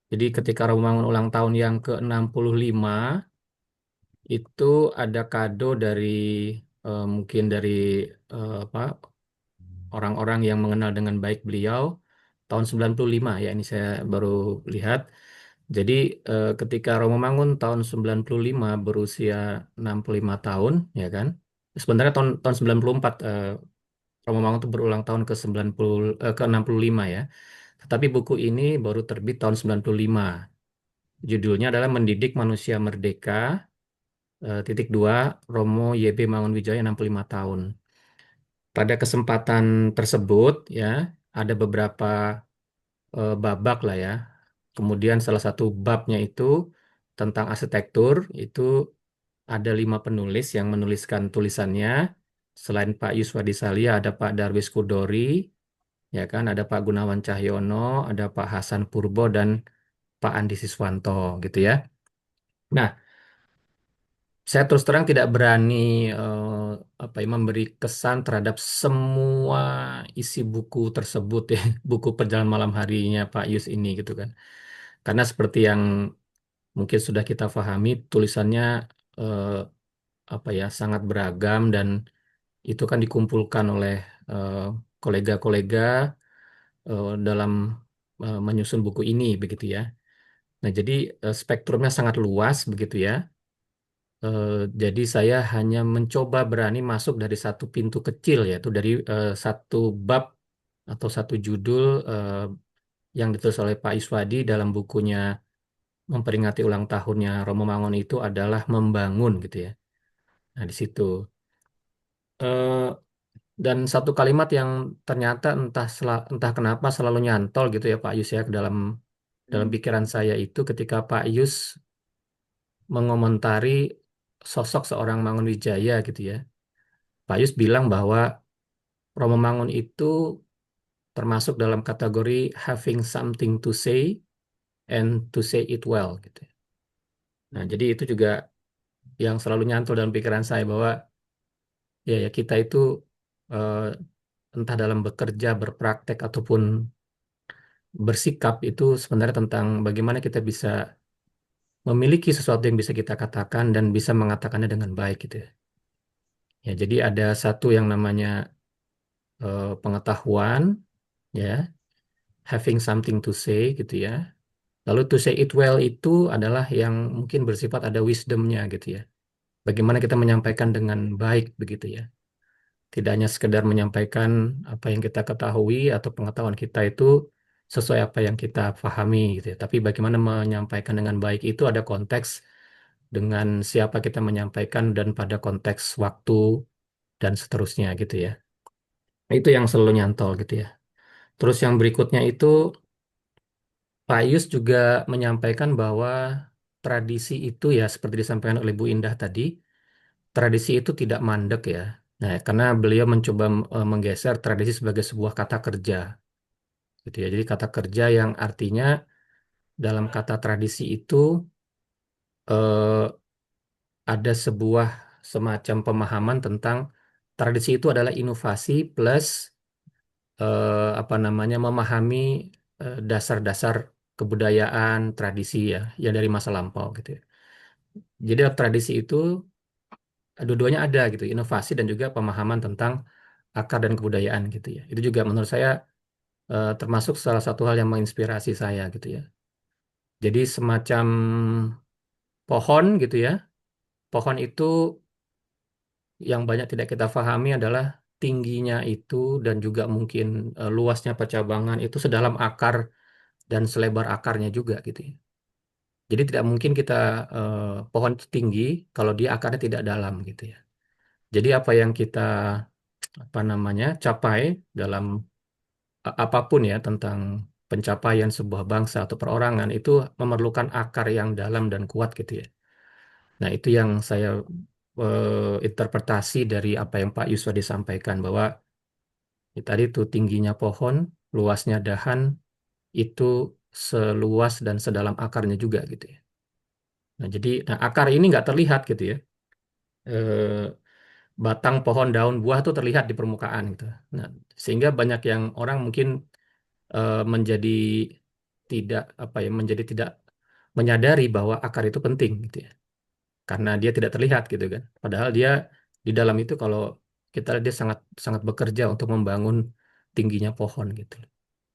Jadi ketika Romo Mangun ulang tahun yang ke-65 itu ada kado dari mungkin dari apa orang-orang yang mengenal dengan baik beliau tahun 95 ya ini saya baru lihat. Jadi ketika Romo Mangun tahun 95 berusia 65 tahun ya kan. Sebenarnya tahun 94 Romo Mangun itu berulang tahun ke 90 ke 65 ya. Tetapi buku ini baru terbit tahun 95. Judulnya adalah Mendidik Manusia Merdeka titik dua Romo YB Mangunwijaya 65 tahun. Pada kesempatan tersebut ya ada beberapa babak lah ya. Kemudian salah satu babnya itu tentang arsitektur, itu ada 5 penulis yang menuliskan tulisannya. Selain Pak Yuswadi Salia, ada Pak Darwis Kudori, ya kan, ada Pak Gunawan Cahyono, ada Pak Hasan Purbo dan Pak Andi Siswanto, gitu ya. Nah, saya terus terang tidak berani apa ya, memberi kesan terhadap semua isi buku tersebut ya, buku perjalanan malam harinya Pak Yus ini gitu kan. Karena seperti yang mungkin sudah kita pahami, tulisannya eh, apa ya sangat beragam dan itu kan dikumpulkan oleh eh, kolega-kolega dalam menyusun buku ini begitu ya. Nah, jadi spektrumnya sangat luas begitu ya. Eh, jadi saya hanya mencoba berani masuk dari satu pintu kecil, yaitu dari satu bab atau satu judul yang ditulis oleh Pak Iswadi dalam bukunya memperingati ulang tahunnya Romo Mangun itu adalah membangun gitu ya. Nah, di situ. Eh, dan satu kalimat yang ternyata entah kenapa selalu nyantol gitu ya Pak Yus ya ke dalam pikiran saya itu ketika Pak Yus mengomentari sosok seorang Mangunwijaya gitu ya. Pak Yus bilang bahwa Romo Mangun itu termasuk dalam kategori having something to say and to say it well gitu. Nah, jadi itu juga yang selalu nyantol dalam pikiran saya bahwa ya kita itu eh, entah dalam bekerja, berpraktek ataupun bersikap itu sebenarnya tentang bagaimana kita bisa memiliki sesuatu yang bisa kita katakan dan bisa mengatakannya dengan baik gitu ya. Ya, jadi ada satu yang namanya pengetahuan ya, having something to say gitu ya. Lalu to say it well itu adalah yang mungkin bersifat ada wisdomnya gitu ya. Bagaimana kita menyampaikan dengan baik begitu ya. Tidak hanya sekedar menyampaikan apa yang kita ketahui atau pengetahuan kita itu sesuai apa yang kita pahami gitu ya. Tapi bagaimana menyampaikan dengan baik itu ada konteks dengan siapa kita menyampaikan dan pada konteks waktu dan seterusnya gitu ya. Itu yang selalu nyantol gitu ya. Terus yang berikutnya itu Pak Yus juga menyampaikan bahwa tradisi itu ya seperti disampaikan oleh Bu Indah tadi, tradisi itu tidak mandek ya. Nah, karena beliau mencoba menggeser tradisi sebagai sebuah kata kerja gitu ya. Jadi kata kerja yang artinya dalam kata tradisi itu eh, ada sebuah semacam pemahaman tentang tradisi itu adalah inovasi plus apa namanya memahami dasar-dasar kebudayaan tradisi ya yang dari masa lampau gitu ya. Jadi tradisi itu dua-duanya ada gitu, inovasi dan juga pemahaman tentang akar dan kebudayaan gitu ya. Itu juga menurut saya termasuk salah satu hal yang menginspirasi saya gitu ya. Jadi semacam pohon gitu ya. Pohon itu yang banyak tidak kita pahami adalah tingginya itu dan juga mungkin luasnya percabangan itu sedalam akar dan selebar akarnya juga gitu ya. Jadi tidak mungkin kita pohon itu tinggi kalau dia akarnya tidak dalam gitu ya. Jadi apa yang kita apa namanya capai dalam apapun ya tentang pencapaian sebuah bangsa atau perorangan itu memerlukan akar yang dalam dan kuat gitu ya. Nah, itu yang saya interpretasi dari apa yang Pak Yuswa disampaikan bahwa tadi itu tingginya pohon, luasnya dahan itu seluas dan sedalam akarnya juga gitu ya. Nah, jadi akar ini nggak terlihat gitu ya. Eh, Batang pohon, daun, buah tuh terlihat di permukaan gitu. Nah, sehingga banyak yang orang mungkin menjadi tidak apa ya menjadi tidak menyadari bahwa akar itu penting gitu ya karena dia tidak terlihat gitu kan padahal dia di dalam itu kalau kita lihat dia sangat sangat bekerja untuk membangun tingginya pohon gitu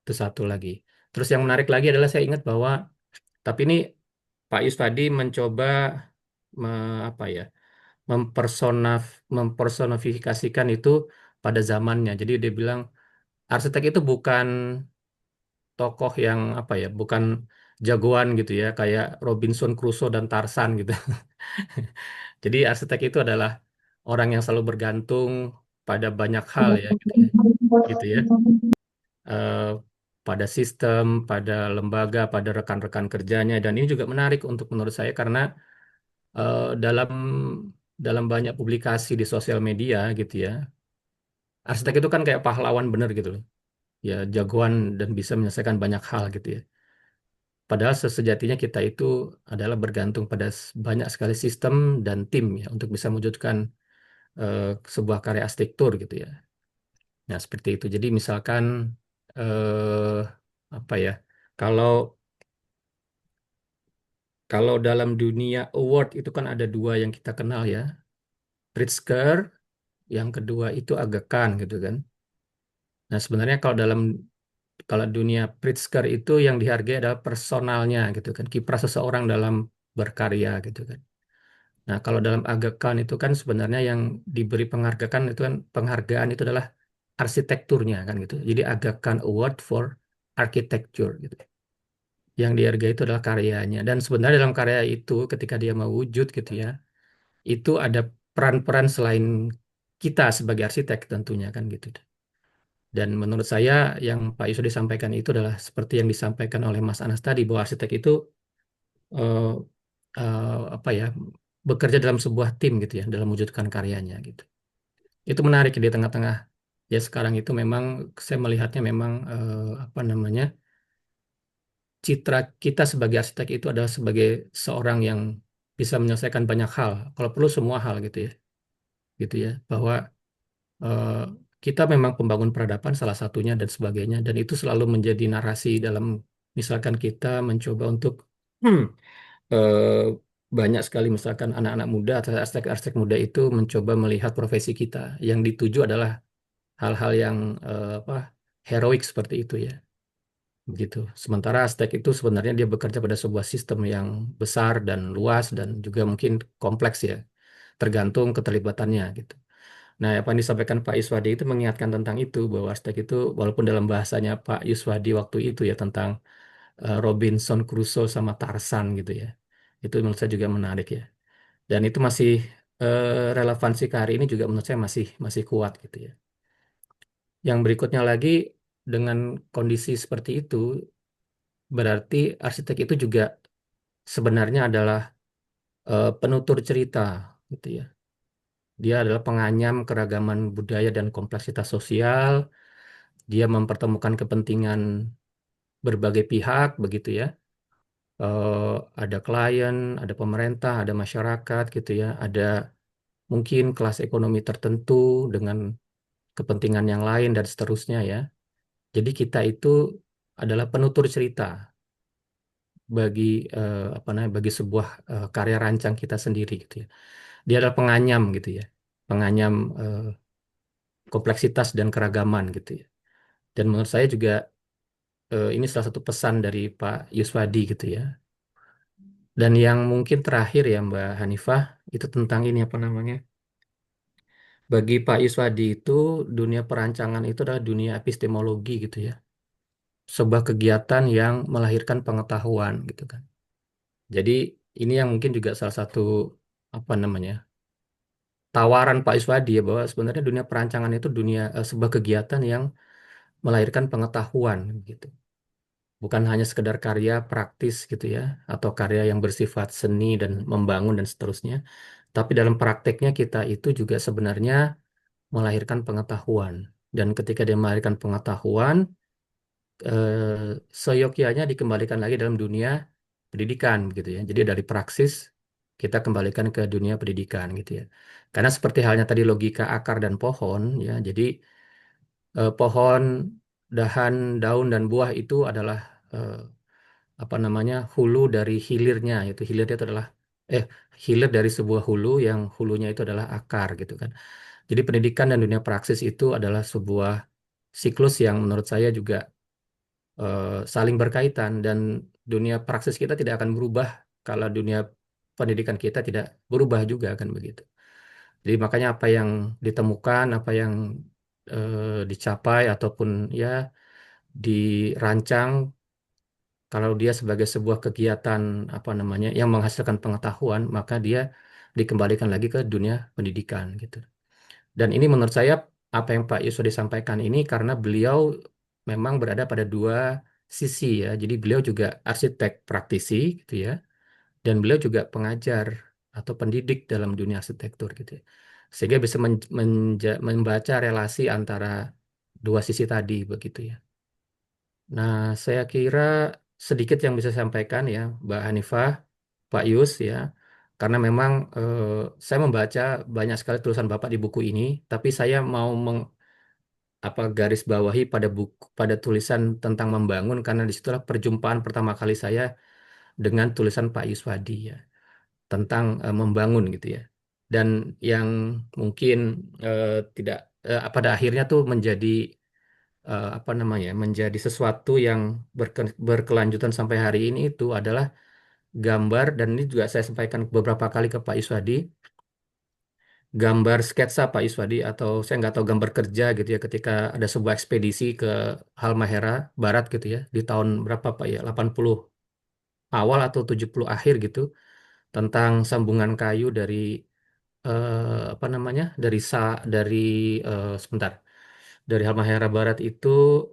itu satu lagi terus yang menarik lagi adalah saya ingat bahwa tapi ini Pak Yus tadi mencoba apa ya mempersonifikasikan itu pada zamannya jadi dia bilang arsitek itu bukan tokoh yang apa ya, bukan jagoan gitu ya, kayak Robinson Crusoe dan Tarzan gitu. Jadi arsitek itu adalah orang yang selalu bergantung pada banyak hal ya, gitu ya, gitu ya. Eh, pada sistem, pada lembaga, pada rekan-rekan kerjanya, dan ini juga menarik untuk menurut saya karena dalam dalam banyak publikasi di sosial media gitu ya, arsitek itu kan kayak pahlawan bener gitu loh, ya jagoan dan bisa menyelesaikan banyak hal gitu ya. Padahal sesejatinya kita itu adalah bergantung pada banyak sekali sistem dan tim ya untuk bisa mewujudkan eh, sebuah karya arsitektur gitu ya. Nah, seperti itu. Jadi misalkan eh, apa ya? Kalau kalau dalam dunia award itu kan ada dua yang kita kenal ya. Pritzker, yang kedua itu Aga Khan gitu kan. Nah, sebenarnya kalau dunia Pritzker itu yang dihargai adalah personalnya gitu kan, kiprah seseorang dalam berkarya gitu kan. Nah, kalau dalam Aga Khan itu kan sebenarnya yang diberi penghargaan itu adalah arsitekturnya kan gitu. Jadi Aga Khan Award for Architecture gitu. Yang dihargai itu adalah karyanya. Dan sebenarnya dalam karya itu ketika dia mewujud gitu ya, itu ada peran-peran selain kita sebagai arsitek tentunya kan gitu. Dan menurut saya yang Pak Yusuf disampaikan itu adalah seperti yang disampaikan oleh Mas Anas tadi bahwa arsitek itu eh, apa ya bekerja dalam sebuah tim gitu ya dalam mewujudkan karyanya gitu. Itu menarik di tengah-tengah ya sekarang itu memang saya melihatnya memang apa namanya citra kita sebagai arsitek itu adalah sebagai seorang yang bisa menyelesaikan banyak hal, kalau perlu semua hal gitu ya bahwa eh, kita memang pembangun peradaban salah satunya dan sebagainya dan itu selalu menjadi narasi dalam misalkan kita mencoba untuk eh, banyak sekali misalkan anak-anak muda atau arsitek-arsitek muda itu mencoba melihat profesi kita yang dituju adalah hal-hal yang apa heroik seperti itu ya begitu. Sementara arsitek itu sebenarnya dia bekerja pada sebuah sistem yang besar dan luas dan juga mungkin kompleks ya tergantung keterlibatannya gitu. Nah, apa yang disampaikan Pak Yuswadi itu mengingatkan tentang itu bahwa arsitek itu walaupun dalam bahasanya Pak Yuswadi waktu itu ya tentang Robinson Crusoe sama Tarzan gitu ya. Itu menurut saya juga menarik ya. Dan itu masih relevansi ke hari ini juga menurut saya masih masih kuat gitu ya. Yang berikutnya lagi dengan kondisi seperti itu berarti arsitek itu juga sebenarnya adalah penutur cerita gitu ya. Dia adalah penganyam keragaman budaya dan kompleksitas sosial. Dia mempertemukan kepentingan berbagai pihak begitu ya. Ada klien, ada pemerintah, ada masyarakat gitu ya. Ada mungkin kelas ekonomi tertentu dengan kepentingan yang lain dan seterusnya ya. Jadi kita itu adalah penutur cerita bagi apa namanya bagi sebuah karya rancang kita sendiri gitu ya. Dia adalah penganyam gitu ya. Penganyam kompleksitas dan keragaman gitu ya. Dan menurut saya juga ini salah satu pesan dari Pak Yuswadi gitu ya. Dan yang mungkin terakhir ya Mbak Hanifah itu tentang ini apa namanya? Bagi Pak Yuswadi itu dunia perancangan itu adalah dunia epistemologi gitu ya. Sebuah kegiatan yang melahirkan pengetahuan gitu kan. Jadi ini yang mungkin juga salah satu apa namanya tawaran Pak Yuswadi ya bahwa sebenarnya dunia perancangan itu sebuah kegiatan yang melahirkan pengetahuan gitu. Bukan hanya sekedar karya praktis gitu ya atau karya yang bersifat seni dan membangun dan seterusnya. Tapi dalam prakteknya kita itu juga sebenarnya melahirkan pengetahuan. Dan ketika dia melahirkan pengetahuan, seyogyanya dikembalikan lagi dalam dunia pendidikan gitu ya. Jadi dari praksis kita kembalikan ke dunia pendidikan gitu ya. Karena seperti halnya tadi logika akar dan pohon ya. Jadi pohon, dahan, daun dan buah itu adalah eh, apa namanya hulu dari hilirnya. Itu hilirnya itu adalah eh hilir dari sebuah hulu yang hulunya itu adalah akar gitu kan. Jadi pendidikan dan dunia praksis itu adalah sebuah siklus yang menurut saya juga saling berkaitan dan dunia praksis kita tidak akan berubah kalau dunia pendidikan kita tidak berubah juga kan begitu. Jadi makanya apa yang ditemukan, apa yang dicapai ataupun ya dirancang kalau dia sebagai sebuah kegiatan apa namanya yang menghasilkan pengetahuan, maka dia dikembalikan lagi ke dunia pendidikan gitu. Dan ini menurut saya apa yang Pak Yusuf disampaikan ini karena beliau memang berada pada dua sisi ya. Jadi beliau juga arsitek praktisi gitu ya. Dan beliau juga pengajar atau pendidik dalam dunia arsitektur gitu ya. Sehingga bisa membaca relasi antara dua sisi tadi begitu ya. Nah, saya kira sedikit yang bisa saya sampaikan ya, Mbak Hanifah, Pak Yus ya. Karena memang saya membaca banyak sekali tulisan Bapak di buku ini, tapi saya mau apa garis bawahi pada buku pada tulisan tentang membangun karena disitulah perjumpaan pertama kali saya dengan tulisan Pak Yuswadi ya tentang membangun gitu ya. Dan yang mungkin eh, tidak pada akhirnya tuh menjadi apa namanya menjadi sesuatu yang berkelanjutan sampai hari ini itu adalah gambar, dan ini juga saya sampaikan beberapa kali ke Pak Iswadi, gambar sketsa Pak Iswadi, atau saya nggak tahu, gambar kerja gitu ya, ketika ada sebuah ekspedisi ke Halmahera Barat gitu ya, di tahun berapa Pak ya, 80 awal atau 70 akhir gitu, tentang sambungan kayu dari apa namanya, dari sebentar, dari Halmahera Barat itu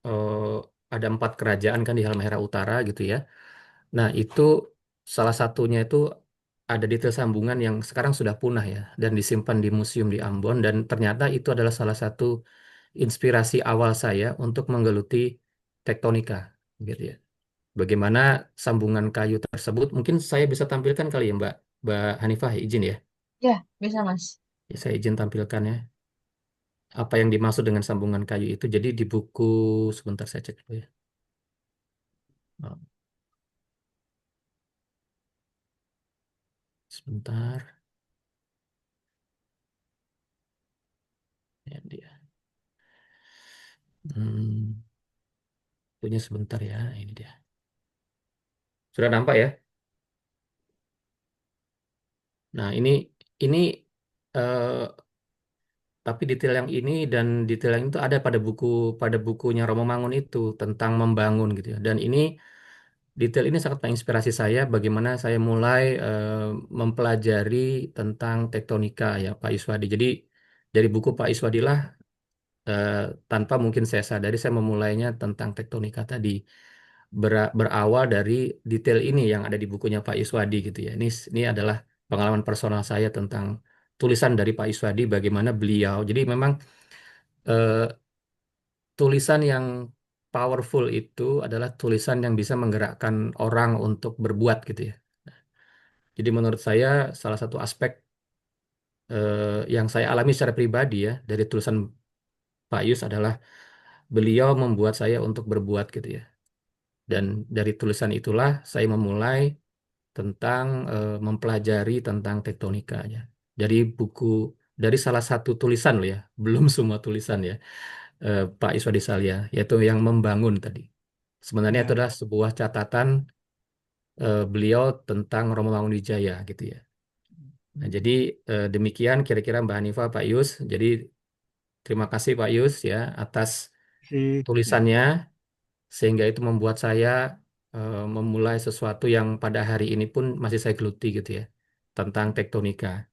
eh, ada 4 kerajaan kan di Halmahera Utara gitu ya. Nah, itu salah satunya itu ada detail sambungan yang sekarang sudah punah ya, dan disimpan di museum di Ambon, dan ternyata itu adalah salah satu inspirasi awal saya untuk menggeluti tektonika gitu ya. Bagaimana sambungan kayu tersebut, mungkin saya bisa tampilkan kali ya Mbak Hanifah, izin ya. Ya, bisa Mas. Ya, saya izin tampilkan ya. Apa yang dimaksud dengan sambungan kayu itu. Jadi di buku, sebentar saya cek dulu ya. Oh, sebentar. Ya, dia. Hmm, punya sebentar ya. Ini dia. Sudah nampak ya? Nah, ini eh, tapi detail yang ini dan detail yang itu ada pada bukunya Romo Mangun itu tentang membangun gitu ya. Dan ini detail ini sangat menginspirasi saya bagaimana saya mulai mempelajari tentang tektonika ya Pak Iswadi. Jadi dari buku Pak Iswadi lah, eh, tanpa mungkin saya sadari saya memulainya tentang tektonika tadi. Berawal dari detail ini yang ada di bukunya Pak Iswadi gitu ya. Ini adalah pengalaman personal saya tentang tulisan dari Pak Iswadi, bagaimana beliau. Jadi memang eh, tulisan yang powerful itu adalah tulisan yang bisa menggerakkan orang untuk berbuat gitu ya. Jadi menurut saya salah satu aspek yang saya alami secara pribadi ya dari tulisan Pak Yus adalah beliau membuat saya untuk berbuat gitu ya. Dan dari tulisan itulah saya memulai tentang mempelajari tentang tektonikanya. Dari buku, dari salah satu tulisan loh ya, belum semua tulisan ya, Pak Iswadi Salya, yaitu yang membangun tadi. Sebenarnya itu Ya, adalah sebuah catatan beliau tentang Romo Mangunwijaya gitu ya. Nah, jadi demikian kira-kira Mbak Hanifah, Pak Yus. Jadi terima kasih Pak Yus ya atas sih. Ya. tulisannya, sehingga itu membuat saya memulai sesuatu yang pada hari ini pun masih saya geluti gitu ya, tentang tektonika.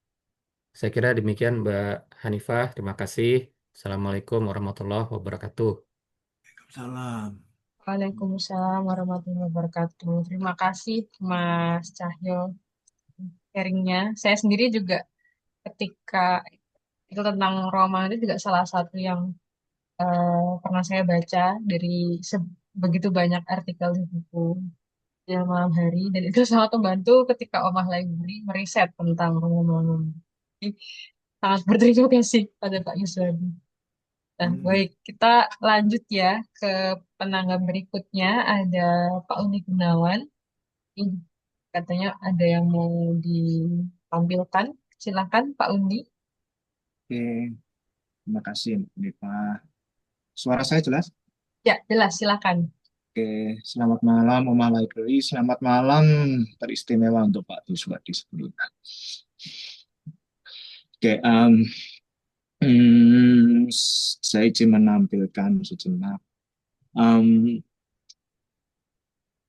Saya kira demikian Mbak Hanifah, terima kasih. Assalamualaikum warahmatullahi wabarakatuh. Salam. Waalaikumsalam warahmatullahi wabarakatuh. Terima kasih Mas Cahyo sharingnya. Saya sendiri juga ketika itu tentang Roma itu juga salah satu yang pernah saya baca dari begitu banyak artikel di buku Jalan Malam Hari, dan itu sangat membantu ketika Omah Library meriset tentang Romo. Jadi, sangat berterima kasih pada Pak Yuswadi. Nah, Hmm. baik, kita lanjut ya ke penanggap berikutnya. Ada Pak Uni Gunawan. Ih, katanya ada yang mau ditampilkan. Silakan Pak Undi. Oke, terima kasih, Mbak. Suara saya jelas? Ya, jelas, silakan. Oke, selamat malam, Oma Library. Selamat malam teristimewa untuk Pak Yuswadi sebelumnya. Oke, saya izin menampilkan sejenak.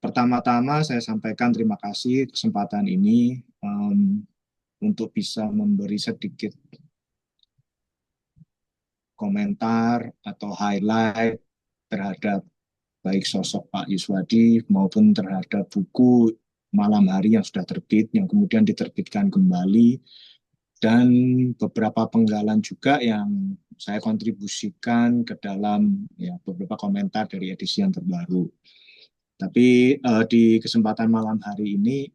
Pertama-tama saya sampaikan terima kasih kesempatan ini untuk bisa memberi sedikit komentar atau highlight terhadap baik sosok Pak Yuswadi maupun terhadap buku Malam Hari yang sudah terbit, yang kemudian diterbitkan kembali, dan beberapa penggalan juga yang saya kontribusikan ke dalam ya, beberapa komentar dari edisi yang terbaru. Tapi di kesempatan malam hari ini,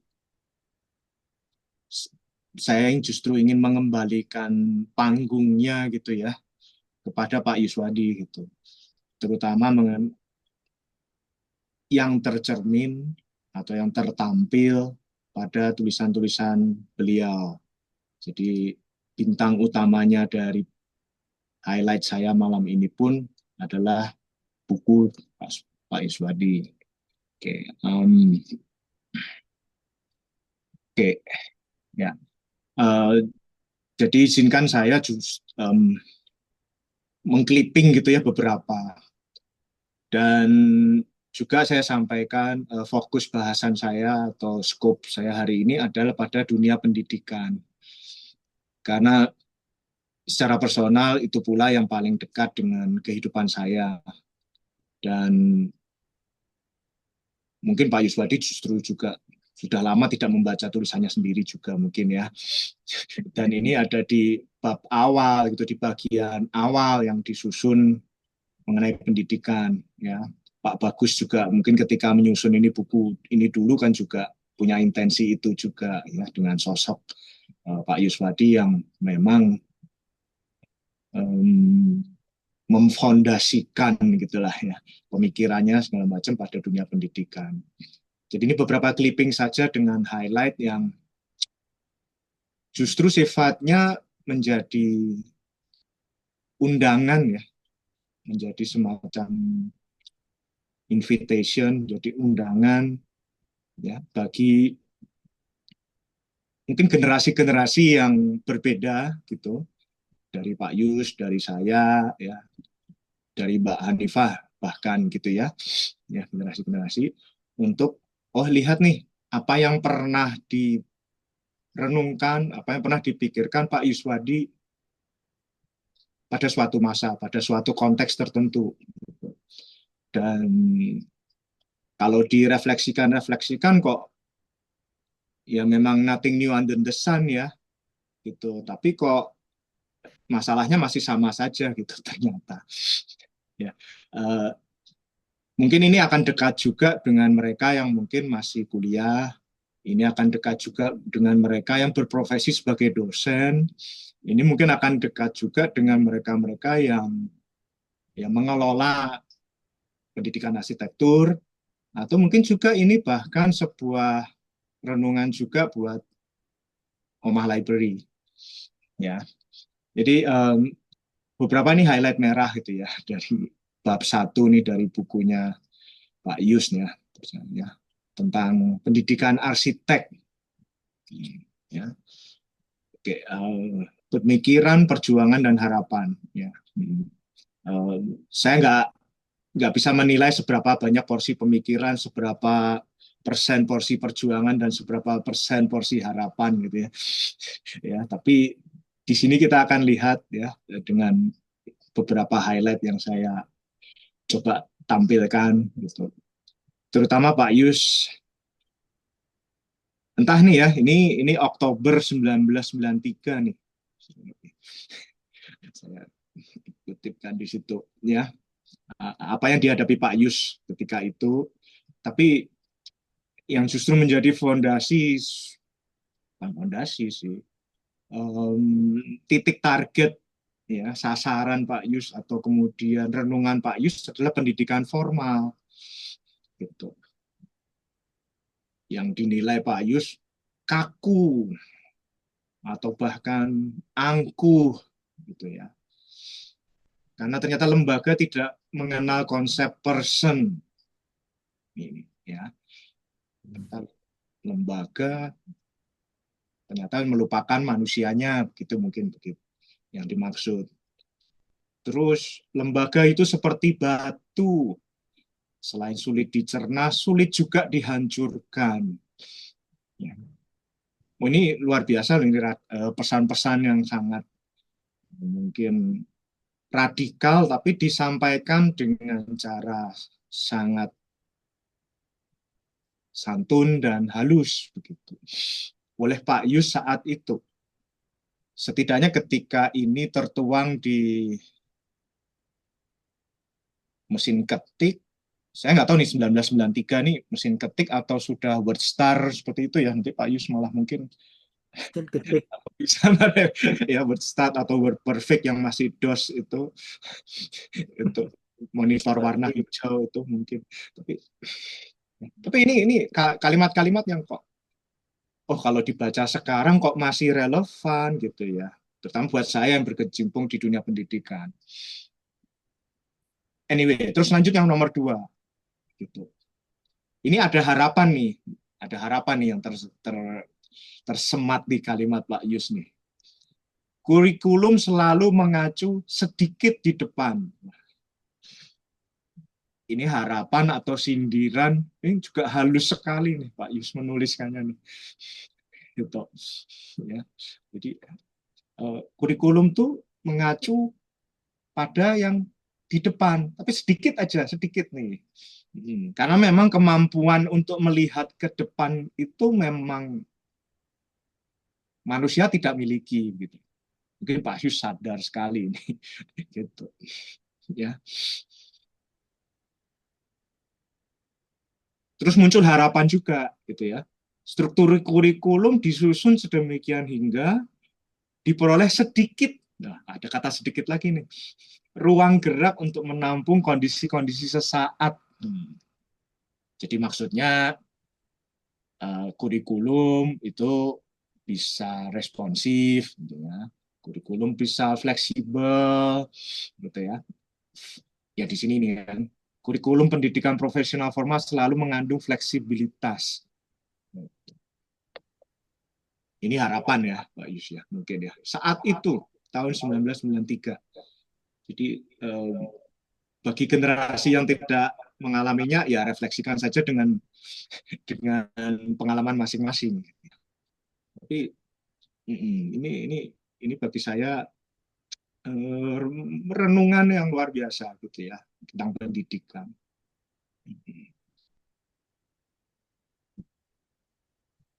saya justru ingin mengembalikan panggungnya gitu ya kepada Pak Yuswadi gitu, terutama yang tercermin atau yang tertampil pada tulisan-tulisan beliau. Jadi bintang utamanya dari highlight saya malam ini pun adalah buku Pak Iswadi. Oke, Oke, ya. Eh, jadi izinkan saya mengclipping gitu ya beberapa, dan juga saya sampaikan fokus bahasan saya atau scope saya hari ini adalah pada dunia pendidikan, karena secara personal itu pula yang paling dekat dengan kehidupan saya. Dan mungkin Pak Yuswadi justru juga sudah lama tidak membaca tulisannya sendiri juga mungkin ya. Dan ini ada di bab awal gitu, di bagian awal yang disusun mengenai pendidikan ya. Pak Bagus juga mungkin ketika menyusun ini buku ini dulu kan juga punya intensi itu juga ya, dengan sosok Pak Yuswadi yang memang um, memfondasikan gitulah ya pemikirannya segala macam pada dunia pendidikan. Jadi ini beberapa clipping saja dengan highlight yang justru sifatnya menjadi undangan ya, menjadi semacam invitation, jadi undangan ya bagi mungkin generasi-generasi yang berbeda gitu, dari Pak Yus, dari saya ya, dari Mbak Hanifah bahkan gitu ya, ya generasi-generasi untuk lihat nih apa yang pernah direnungkan, apa yang pernah dipikirkan Pak Yuswadi pada suatu masa, pada suatu konteks tertentu. Dan kalau direfleksikan kok ya memang nothing new under the sun ya gitu. Tapi kok masalahnya masih sama saja gitu ternyata. Ya, mungkin ini akan dekat juga dengan mereka yang mungkin masih kuliah. Ini akan dekat juga dengan mereka yang berprofesi sebagai dosen. Ini mungkin akan dekat juga dengan mereka-mereka yang mengelola pendidikan arsitektur, atau mungkin juga ini bahkan sebuah renungan juga buat Omah Library. Ya, jadi beberapa nih highlight merah gitu ya dari bab 1 nih dari bukunya Pak Yus ya, tentang pendidikan arsitek. Ya, oke, pemikiran, perjuangan dan harapan. Ya, saya nggak bisa menilai seberapa banyak porsi pemikiran, seberapa persen porsi perjuangan dan seberapa persen porsi harapan gitu ya. Ya, tapi di sini kita akan lihat ya dengan beberapa highlight yang saya coba tampilkan gitu. Terutama Pak Yus, entah nih ya, ini Oktober 1993 nih. Saya kutipkan di situ ya. Apa yang dihadapi Pak Yus ketika itu, tapi yang justru menjadi fondasi sih, titik target ya, sasaran Pak Yus atau kemudian renungan Pak Yus adalah pendidikan formal gitu, yang dinilai Pak Yus kaku atau bahkan angkuh gitu ya, karena ternyata lembaga tidak mengenal konsep person ini ya. Lembaga ternyata melupakan manusianya, begitu mungkin begitu yang dimaksud. Terus lembaga itu seperti batu, selain sulit dicerna, sulit juga dihancurkan. Ya. Ini luar biasa, ini pesan-pesan yang sangat mungkin radikal, tapi disampaikan dengan cara sangat santun dan halus begitu oleh Pak Yus saat itu. Setidaknya ketika ini tertuang di mesin ketik, saya nggak tahu nih 1993 nih mesin ketik atau sudah WordStar seperti itu ya, nanti Pak Yus malah mungkin Ketik. bisa ya WordStar atau WordPerfect yang masih DOS itu untuk monitor warna hijau itu mungkin. Tapi ini kalimat-kalimat yang kok kalau dibaca sekarang kok masih relevan gitu ya, terutama buat saya yang berkecimpung di dunia pendidikan. Anyway, terus lanjut yang nomor 2 gitu. Ini ada harapan nih yang tersemat di kalimat Pak Yus nih. Kurikulum selalu mengacu sedikit di depan. Ini harapan atau sindiran, ini juga halus sekali nih Pak Yus menuliskannya nih. Gitu. Ya. Jadi kurikulum tuh mengacu pada yang di depan, tapi sedikit aja, sedikit nih. Karena memang kemampuan untuk melihat ke depan itu memang manusia tidak miliki gitu. Mungkin Pak Yus sadar sekali ini gitu. Ya. Terus muncul harapan juga gitu ya. Struktur kurikulum disusun sedemikian hingga diperoleh sedikit, nah ada kata sedikit lagi nih, ruang gerak untuk menampung kondisi-kondisi sesaat. Jadi maksudnya kurikulum itu bisa responsif, gitu ya. Kurikulum bisa fleksibel, gitu ya. Ya di sini nih kan, kurikulum pendidikan profesional formal selalu mengandung fleksibilitas. Ini harapan ya, Pak Yus ya, mungkin ya. Saat itu tahun 1993. Jadi bagi generasi yang tidak mengalaminya, ya refleksikan saja dengan pengalaman masing-masing. Tapi ini bagi saya renungan yang luar biasa gitu ya tentang pendidikan.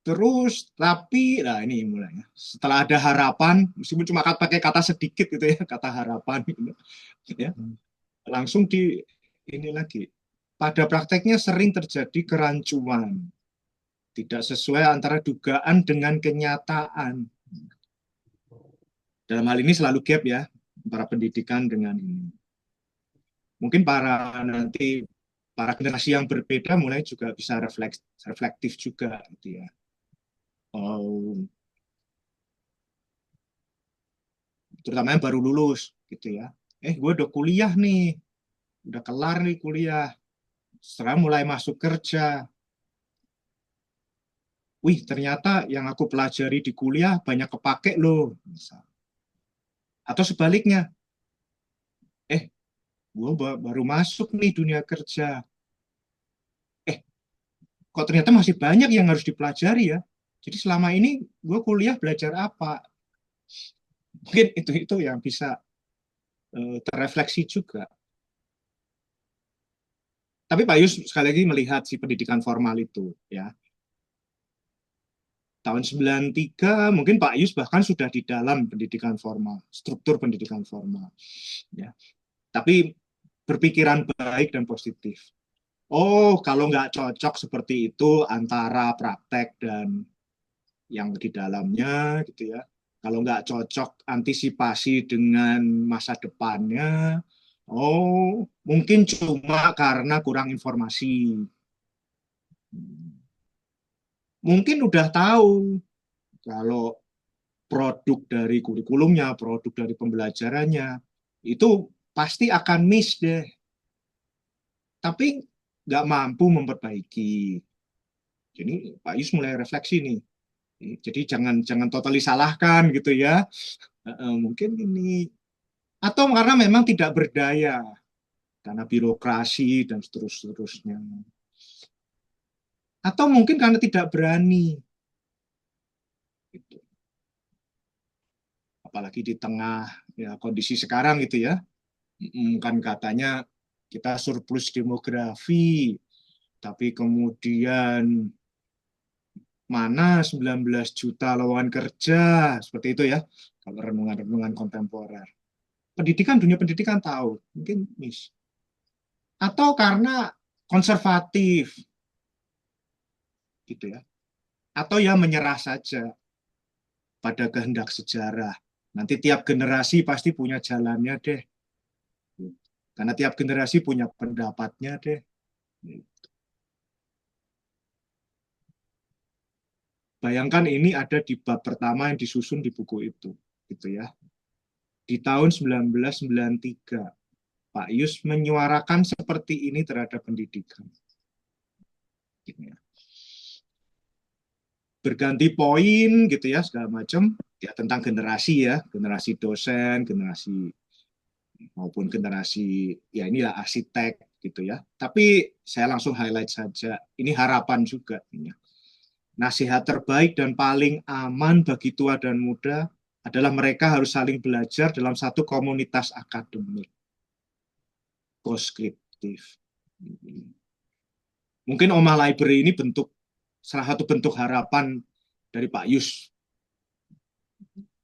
Terus tapi nah ini mulainya setelah ada harapan, meskipun cuma pakai kata sedikit gitu ya, kata harapan gitu, ya langsung di ini lagi. Pada prakteknya sering terjadi kerancuan, tidak sesuai antara dugaan dengan kenyataan. Dalam hal ini selalu gap ya antara pendidikan dengan ini. Mungkin para generasi yang berbeda mulai juga bisa reflektif juga gitu ya. Terutama yang baru lulus gitu ya. Gue udah kuliah nih, udah kelar nih kuliah. Sekarang mulai masuk kerja. Wih, ternyata yang aku pelajari di kuliah banyak kepake loh. Misal. Atau sebaliknya, gue baru masuk nih dunia kerja. Kok ternyata masih banyak yang harus dipelajari ya. Jadi selama ini gue kuliah belajar apa? Mungkin itu yang bisa terrefleksi juga. Tapi Pak Yus sekali lagi melihat si pendidikan formal itu ya. Tahun 93 mungkin Pak Yus bahkan sudah di dalam pendidikan formal, struktur pendidikan formal. Ya. Tapi berpikiran baik dan positif. Oh, kalau nggak cocok seperti itu antara praktek dan yang di dalamnya gitu ya. Kalau nggak cocok antisipasi dengan masa depannya, oh mungkin cuma karena kurang informasi. Mungkin udah tahu kalau produk dari kurikulumnya, produk dari pembelajarannya, itu pasti akan miss deh. Tapi nggak mampu memperbaiki. Jadi Pak Yus mulai refleksi nih. Jadi jangan totali salahkan gitu ya. Mungkin ini atau karena memang tidak berdaya karena birokrasi dan seterusnya. Atau mungkin karena tidak berani. Gitu. Apalagi di tengah ya kondisi sekarang gitu ya. Kan katanya kita surplus demografi, tapi kemudian mana 19 juta lowongan kerja, seperti itu ya, kalau renungan-renungan kontemporer. Dunia pendidikan tahu, mungkin miss. Atau karena konservatif, gitu ya. Atau ya menyerah saja pada kehendak sejarah. Nanti tiap generasi pasti punya jalannya deh. Karena tiap generasi punya pendapatnya deh. Bayangkan ini ada di bab pertama yang disusun di buku itu, gitu ya. Di tahun 1993, Pak Yus menyuarakan seperti ini terhadap pendidikan. Gitu ya. berganti poin gitu ya segala macam ya tentang generasi dosen, generasi maupun generasi ya inilah arsitek gitu ya. Tapi saya langsung highlight saja, ini harapan juga. Ya. Nasihat terbaik dan paling aman bagi tua dan muda adalah mereka harus saling belajar dalam satu komunitas akademik, koskriptif. Mungkin Omah Library ini salah satu bentuk harapan dari Pak Yus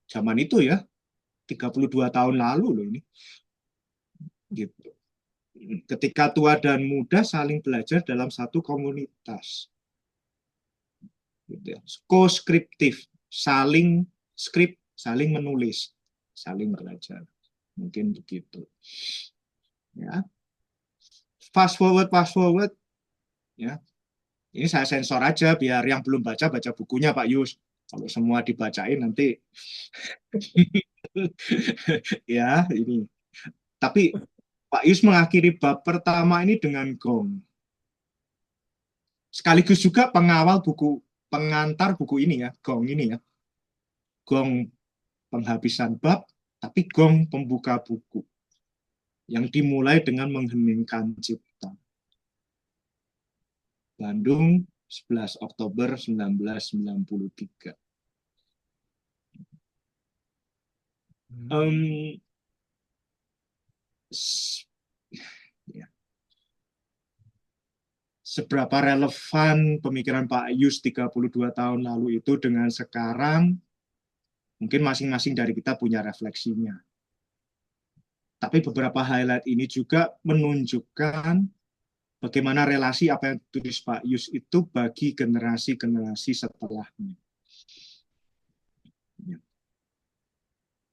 zaman itu ya, 32 tahun lalu loh ini. Gitu. Ketika tua dan muda saling belajar dalam satu komunitas. Gitu ya. Koskriptif, saling menulis, saling belajar. Mungkin begitu. Ya. Fast forward, ya. Ini saya sensor aja biar yang belum baca bukunya Pak Yus. Kalau semua dibacain nanti ya ini. Tapi Pak Yus mengakhiri bab pertama ini dengan gong. Sekaligus juga pengantar buku ini ya, gong ini ya. Gong penghabisan bab, tapi gong pembuka buku. Yang dimulai dengan mengheningkan cipta. Bandung, 11 Oktober 1993. Ya. Seberapa relevan pemikiran Pak Yus 32 tahun lalu itu dengan sekarang, mungkin masing-masing dari kita punya refleksinya. Tapi beberapa highlight ini juga menunjukkan bagaimana relasi apa yang ditulis Pak Yus itu bagi generasi-generasi setelahnya.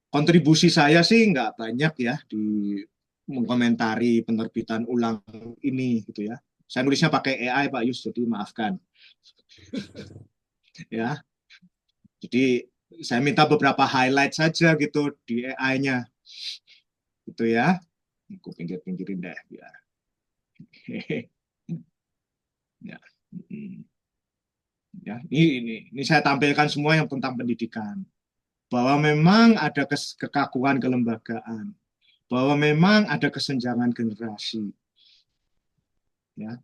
Kontribusi saya sih nggak banyak ya di mengomentari penerbitan ulang ini gitu ya. Saya nulisnya pakai AI Pak Yus, jadi maafkan. Ya, jadi saya minta beberapa highlight saja gitu di AI-nya, gitu ya. Aku pinggir-pinggirin deh biar. Ya. Ya, ini saya tampilkan semua yang tentang pendidikan. Bahwa memang ada kekakuan kelembagaan, bahwa memang ada kesenjangan generasi. Ya.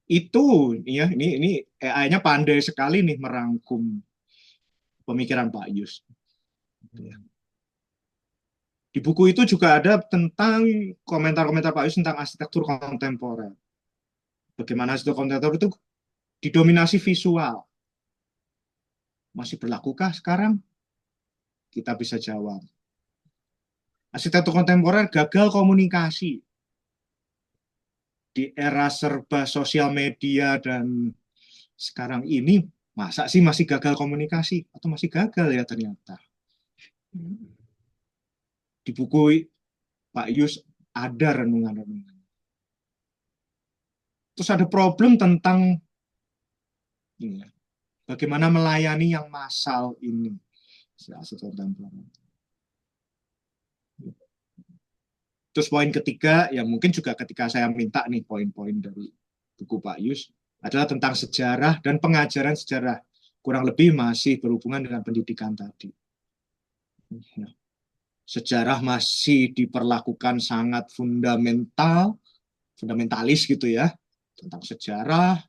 Itu ya ini AI-nya pandai sekali nih merangkum pemikiran Pak Yus. Ya. Di buku itu juga ada tentang komentar-komentar Pak Yus tentang arsitektur kontemporer. Bagaimana arsitektur kontemporer itu didominasi visual. Masih berlakukah sekarang? Kita bisa jawab. Arsitektur kontemporer gagal komunikasi. Di era serba sosial media dan sekarang ini, masa sih masih gagal komunikasi? Atau masih gagal ya ternyata? Di buku Pak Yus ada renungan-renungan. Terus ada problem tentang ini, bagaimana melayani yang massal ini. Terus poin ketiga, yang mungkin juga ketika saya minta nih poin-poin dari buku Pak Yus, adalah tentang sejarah dan pengajaran sejarah. Kurang lebih masih berhubungan dengan pendidikan tadi. Sejarah masih diperlakukan sangat fundamentalis gitu ya, tentang sejarah,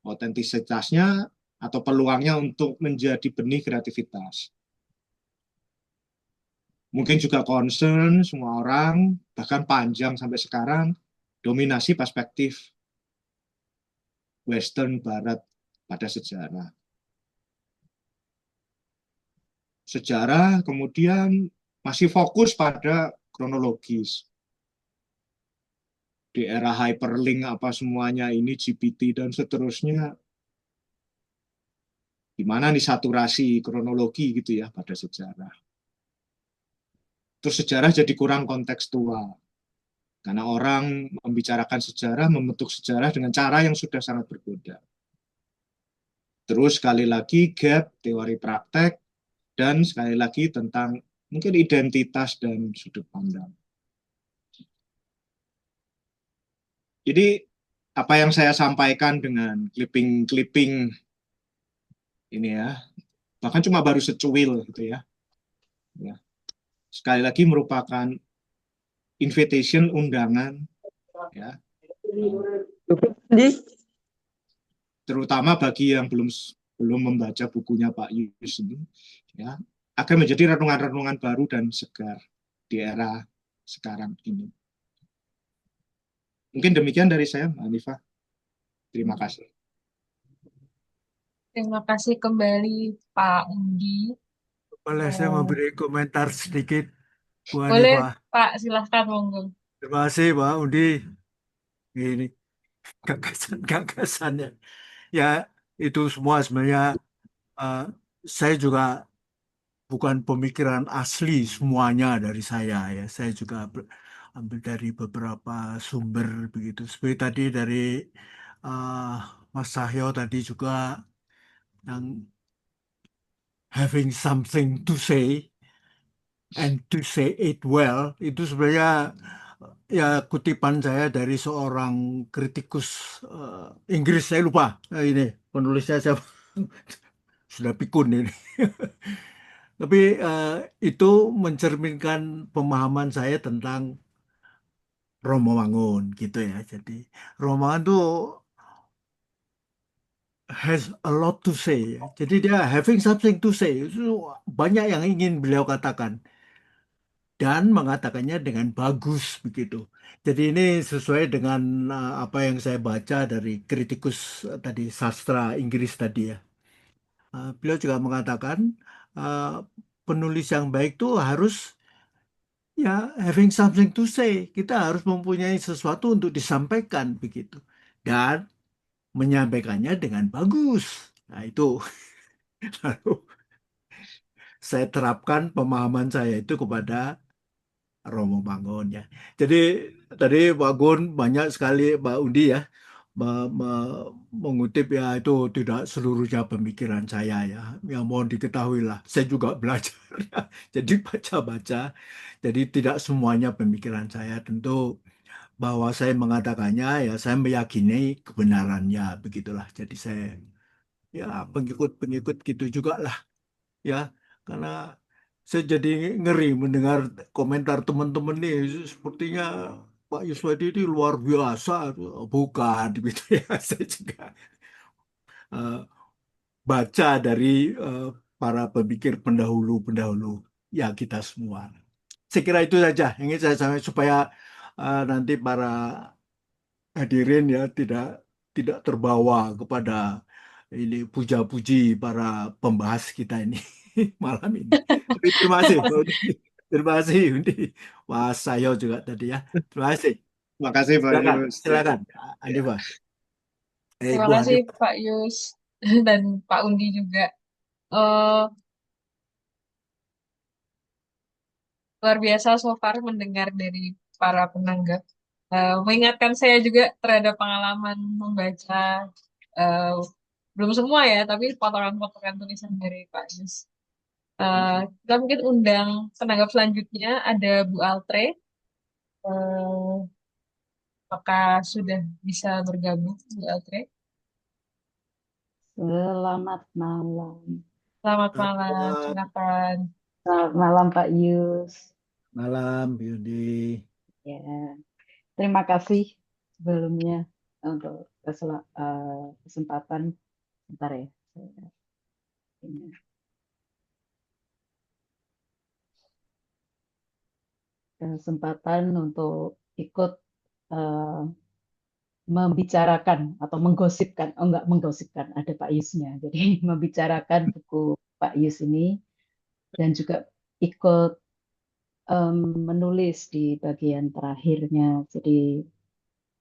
otentisitasnya, atau peluangnya untuk menjadi benih kreativitas. Mungkin juga concern semua orang, bahkan panjang sampai sekarang, dominasi perspektif Western Barat pada sejarah. Sejarah kemudian masih fokus pada kronologis. Di era hyperlink apa semuanya ini, GPT dan seterusnya, gimana nih saturasi kronologi gitu ya pada sejarah. Terus sejarah jadi kurang kontekstual. Karena orang membicarakan sejarah, membentuk sejarah dengan cara yang sudah sangat berbeda. Terus sekali lagi gap teori praktek, dan sekali lagi tentang mungkin identitas dan sudut pandang. Jadi apa yang saya sampaikan dengan clipping ini ya, bahkan cuma baru secuil gitu ya. Ya. Sekali lagi merupakan invitation, undangan ya, terutama bagi yang belum belum membaca bukunya Pak Yus ini, ya, agar menjadi renungan-renungan baru dan segar di era sekarang ini. Mungkin demikian dari saya, Mbak Hanifah. Terima kasih. Terima kasih kembali Pak Udi. Boleh saya Eh, memberi komentar sedikit, Bu boleh Hanifah. Pak, silahkan monggo. Terima kasih, Pak Udi. Ini gagasan-gagasannya. Ya, itu semua sebenarnya eh, saya juga bukan pemikiran asli semuanya dari saya ya. Saya juga ambil dari beberapa sumber begitu. Seperti tadi dari eh, Mas Sahyo tadi juga yang having something to say and to say it well itu sebenarnya ya kutipan saya dari seorang kritikus Inggris, saya lupa ini penulisnya siapa. Sudah pikun ini. Tapi itu mencerminkan pemahaman saya tentang Romawangun gitu ya. Jadi Romawangun tuh has a lot to say ya. Jadi dia having something to say. Itu banyak yang ingin beliau katakan dan mengatakannya dengan bagus begitu. Jadi ini sesuai dengan apa yang saya baca dari kritikus tadi sastra Inggris tadi ya. Beliau juga mengatakan uh, penulis yang baik tuh harus ya having something to say. Kita harus mempunyai sesuatu untuk disampaikan begitu. Dan menyampaikannya dengan bagus. Nah, itu lalu saya terapkan pemahaman saya itu kepada Romo Bangun ya. Jadi tadi Pak Gun banyak sekali Pak Undi ya mengutip ya itu tidak seluruhnya pemikiran saya ya. Yang mohon diketahui lah. Saya juga belajar ya. Jadi baca-baca. Jadi tidak semuanya pemikiran saya. Tentu bahwa saya mengatakannya ya saya meyakini kebenarannya begitulah. Jadi saya ya pengikut-pengikut gitu juga lah ya karena saya jadi ngeri mendengar komentar teman-teman nih sepertinya Pak Yuswadi ini luar biasa bukan gitu ya. Saya juga eh, baca dari eh, para pemikir pendahulu-pendahulu ya kita semua. Saya kira itu saja yang ingin saya sampaikan supaya nanti para hadirin ya tidak tidak terbawa kepada ini puja-puji para pembahas kita ini malam ini. Tapi terima kasih, Pak Undi. Terima kasih, Undi. Mas Sayo juga tadi ya. Terima kasih. Terima kasih Pak Silakan, Yus. Ya, silakan, ya. Andifa. Terima Bu kasih Hanif. Pak Yus dan Pak Undi juga. Eh, luar biasa so far mendengar dari para penanggap. Mengingatkan saya juga terhadap pengalaman membaca eh, belum semua ya, tapi potongan-potongan tulisan dari Pak Yus. Kita mungkin undang penanggap selanjutnya ada Bu Altre. Eh, apakah sudah bisa bergabung Bu Altre? Selamat malam. Selamat malam, silakan. Selamat malam Pak Yus. Malam, Yudi. Ya, terima kasih sebelumnya untuk kesempatan. Bentar ya. Ini. Kesempatan untuk ikut eh, membicarakan atau menggosipkan, oh enggak menggosipkan, ada Pak Yusnya. Jadi membicarakan buku Pak Yus ini dan juga ikut menulis di bagian terakhirnya. Jadi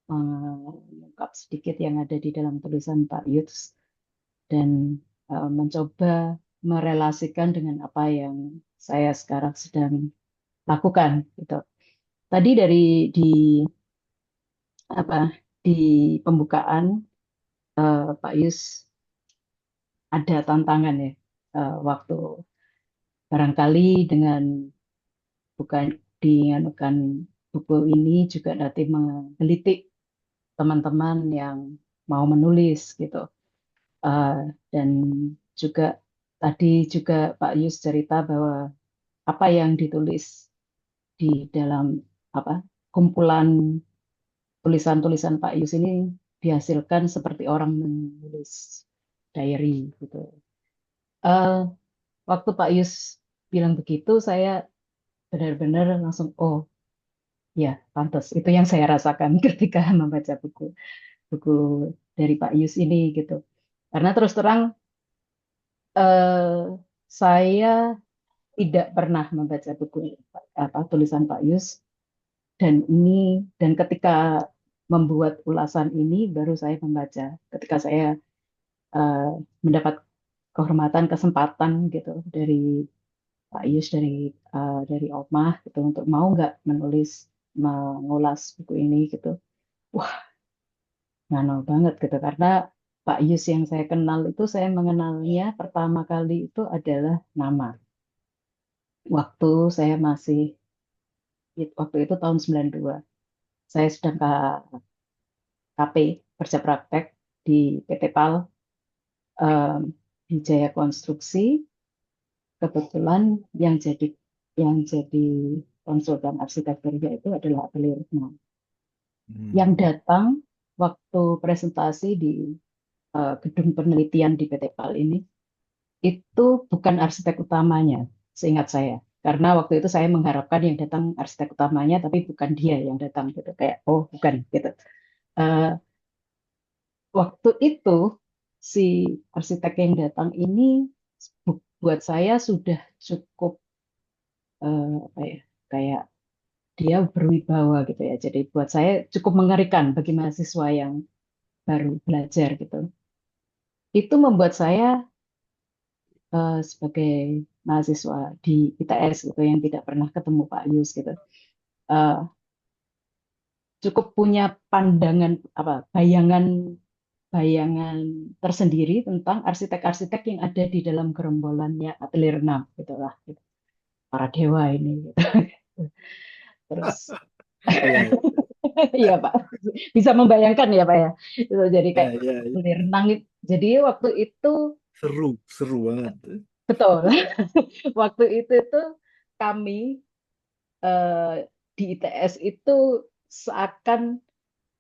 mengungkap sedikit yang ada di dalam tulisan Pak Yus dan mencoba merelasikan dengan apa yang saya sekarang sedang lakukan. Gitu. Tadi di apa di pembukaan Pak Yus ada tantangan ya waktu barangkali dengan bukan dengan buku ini juga nanti menggelitik teman-teman yang mau menulis gitu. Dan juga tadi juga Pak Yus cerita bahwa apa yang ditulis di dalam apa kumpulan tulisan-tulisan Pak Yus ini dihasilkan seperti orang menulis diary gitu. Eh, Waktu Pak Yus bilang begitu, saya benar-benar langsung, oh ya, pantas. Itu yang saya rasakan ketika membaca buku dari Pak Yus ini gitu. Karena terus terang eh, saya tidak pernah membaca buku apa tulisan Pak Yus dan ketika membuat ulasan ini baru saya membaca. Ketika saya eh, mendapat kehormatan kesempatan gitu dari Pak Yus dari Omah gitu untuk mau nggak mengulas buku ini gitu. Wah, ngano banget gitu karena Pak Yus yang saya kenal itu saya mengenalnya pertama kali itu adalah nama. Waktu saya masih waktu itu tahun 92. Saya sedang KP kerja praktek di PT PAL em, di Jaya Konstruksi. Kebetulan yang jadi konsultan arsitekturnya itu adalah Atelier Retno. Yang Hmm. datang waktu presentasi di gedung penelitian di PT PAL ini itu bukan arsitek utamanya, seingat saya. Karena waktu itu saya mengharapkan yang datang arsitek utamanya, tapi bukan dia yang datang gitu. Kayak, oh bukan gitu. Eh, Waktu itu si arsitek yang datang ini buat saya sudah cukup apa ya, kayak dia berwibawa gitu ya. Jadi buat saya cukup mengerikan bagi mahasiswa yang baru belajar gitu. Itu membuat saya sebagai mahasiswa di ITS gitu yang tidak pernah ketemu Pak Yus gitu, eh, cukup punya pandangan apa bayangan tersendiri tentang arsitek-arsitek yang ada di dalam gerombolannya Atelier 6 gitulah gitu. Para dewa ini gitu. Terus Iya, iya, iya Pak, bisa membayangkan ya Pak ya. Itu jadi iya, kayak iya, iya. Atelier 6 jadi waktu itu Seru, seru banget. betul. Waktu itu kami eh, di ITS itu seakan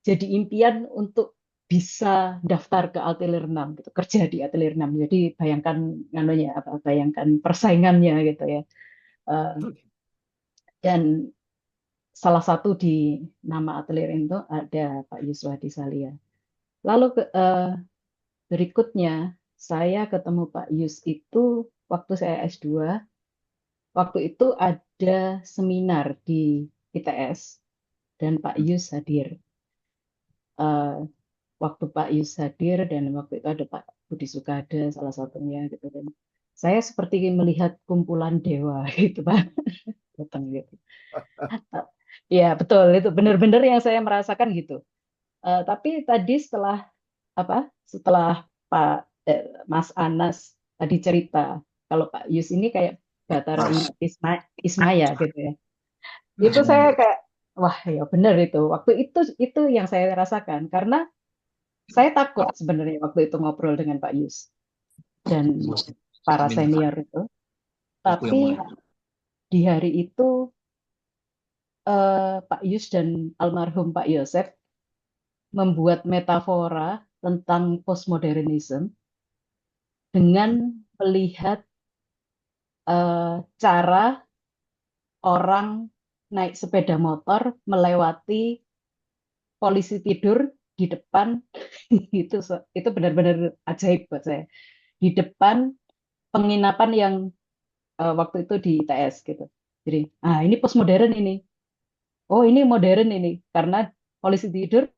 jadi impian untuk bisa daftar ke Atelier 6 gitu, kerja di Atelier 6. Jadi bayangkan namanya apa bayangkan persaingannya gitu ya. Eh, dan salah satu di nama Atelier itu ada Pak Yuswadi Salia. Lalu berikutnya saya ketemu Pak Yus itu waktu saya S2. Waktu itu ada seminar di ITS dan Pak Yus hadir. Eh, Waktu Pak Yus hadir dan waktu itu ada Pak Budi Sukada salah satunya gitu kan. Saya seperti melihat kumpulan dewa gitu Pak datang gitu. Ya betul itu benar-benar yang saya merasakan gitu. Tapi tadi setelah Pak Mas Anas tadi cerita kalau Pak Yus ini kayak Batara Ismaya gitu ya. Itu saya Hmm. kayak wah ya benar itu. Waktu itu yang saya rasakan karena saya takut sebenarnya waktu itu ngobrol dengan Pak Yus dan para senior itu. Tapi di hari itu Pak Yus dan almarhum Pak Yosef membuat metafora tentang postmodernism dengan melihat cara orang naik sepeda motor melewati polisi tidur di depan itu benar-benar ajaib buat saya di depan penginapan yang waktu itu di ITS gitu. Jadi, ini postmodern ini. Oh, ini modern ini karena polisi tidur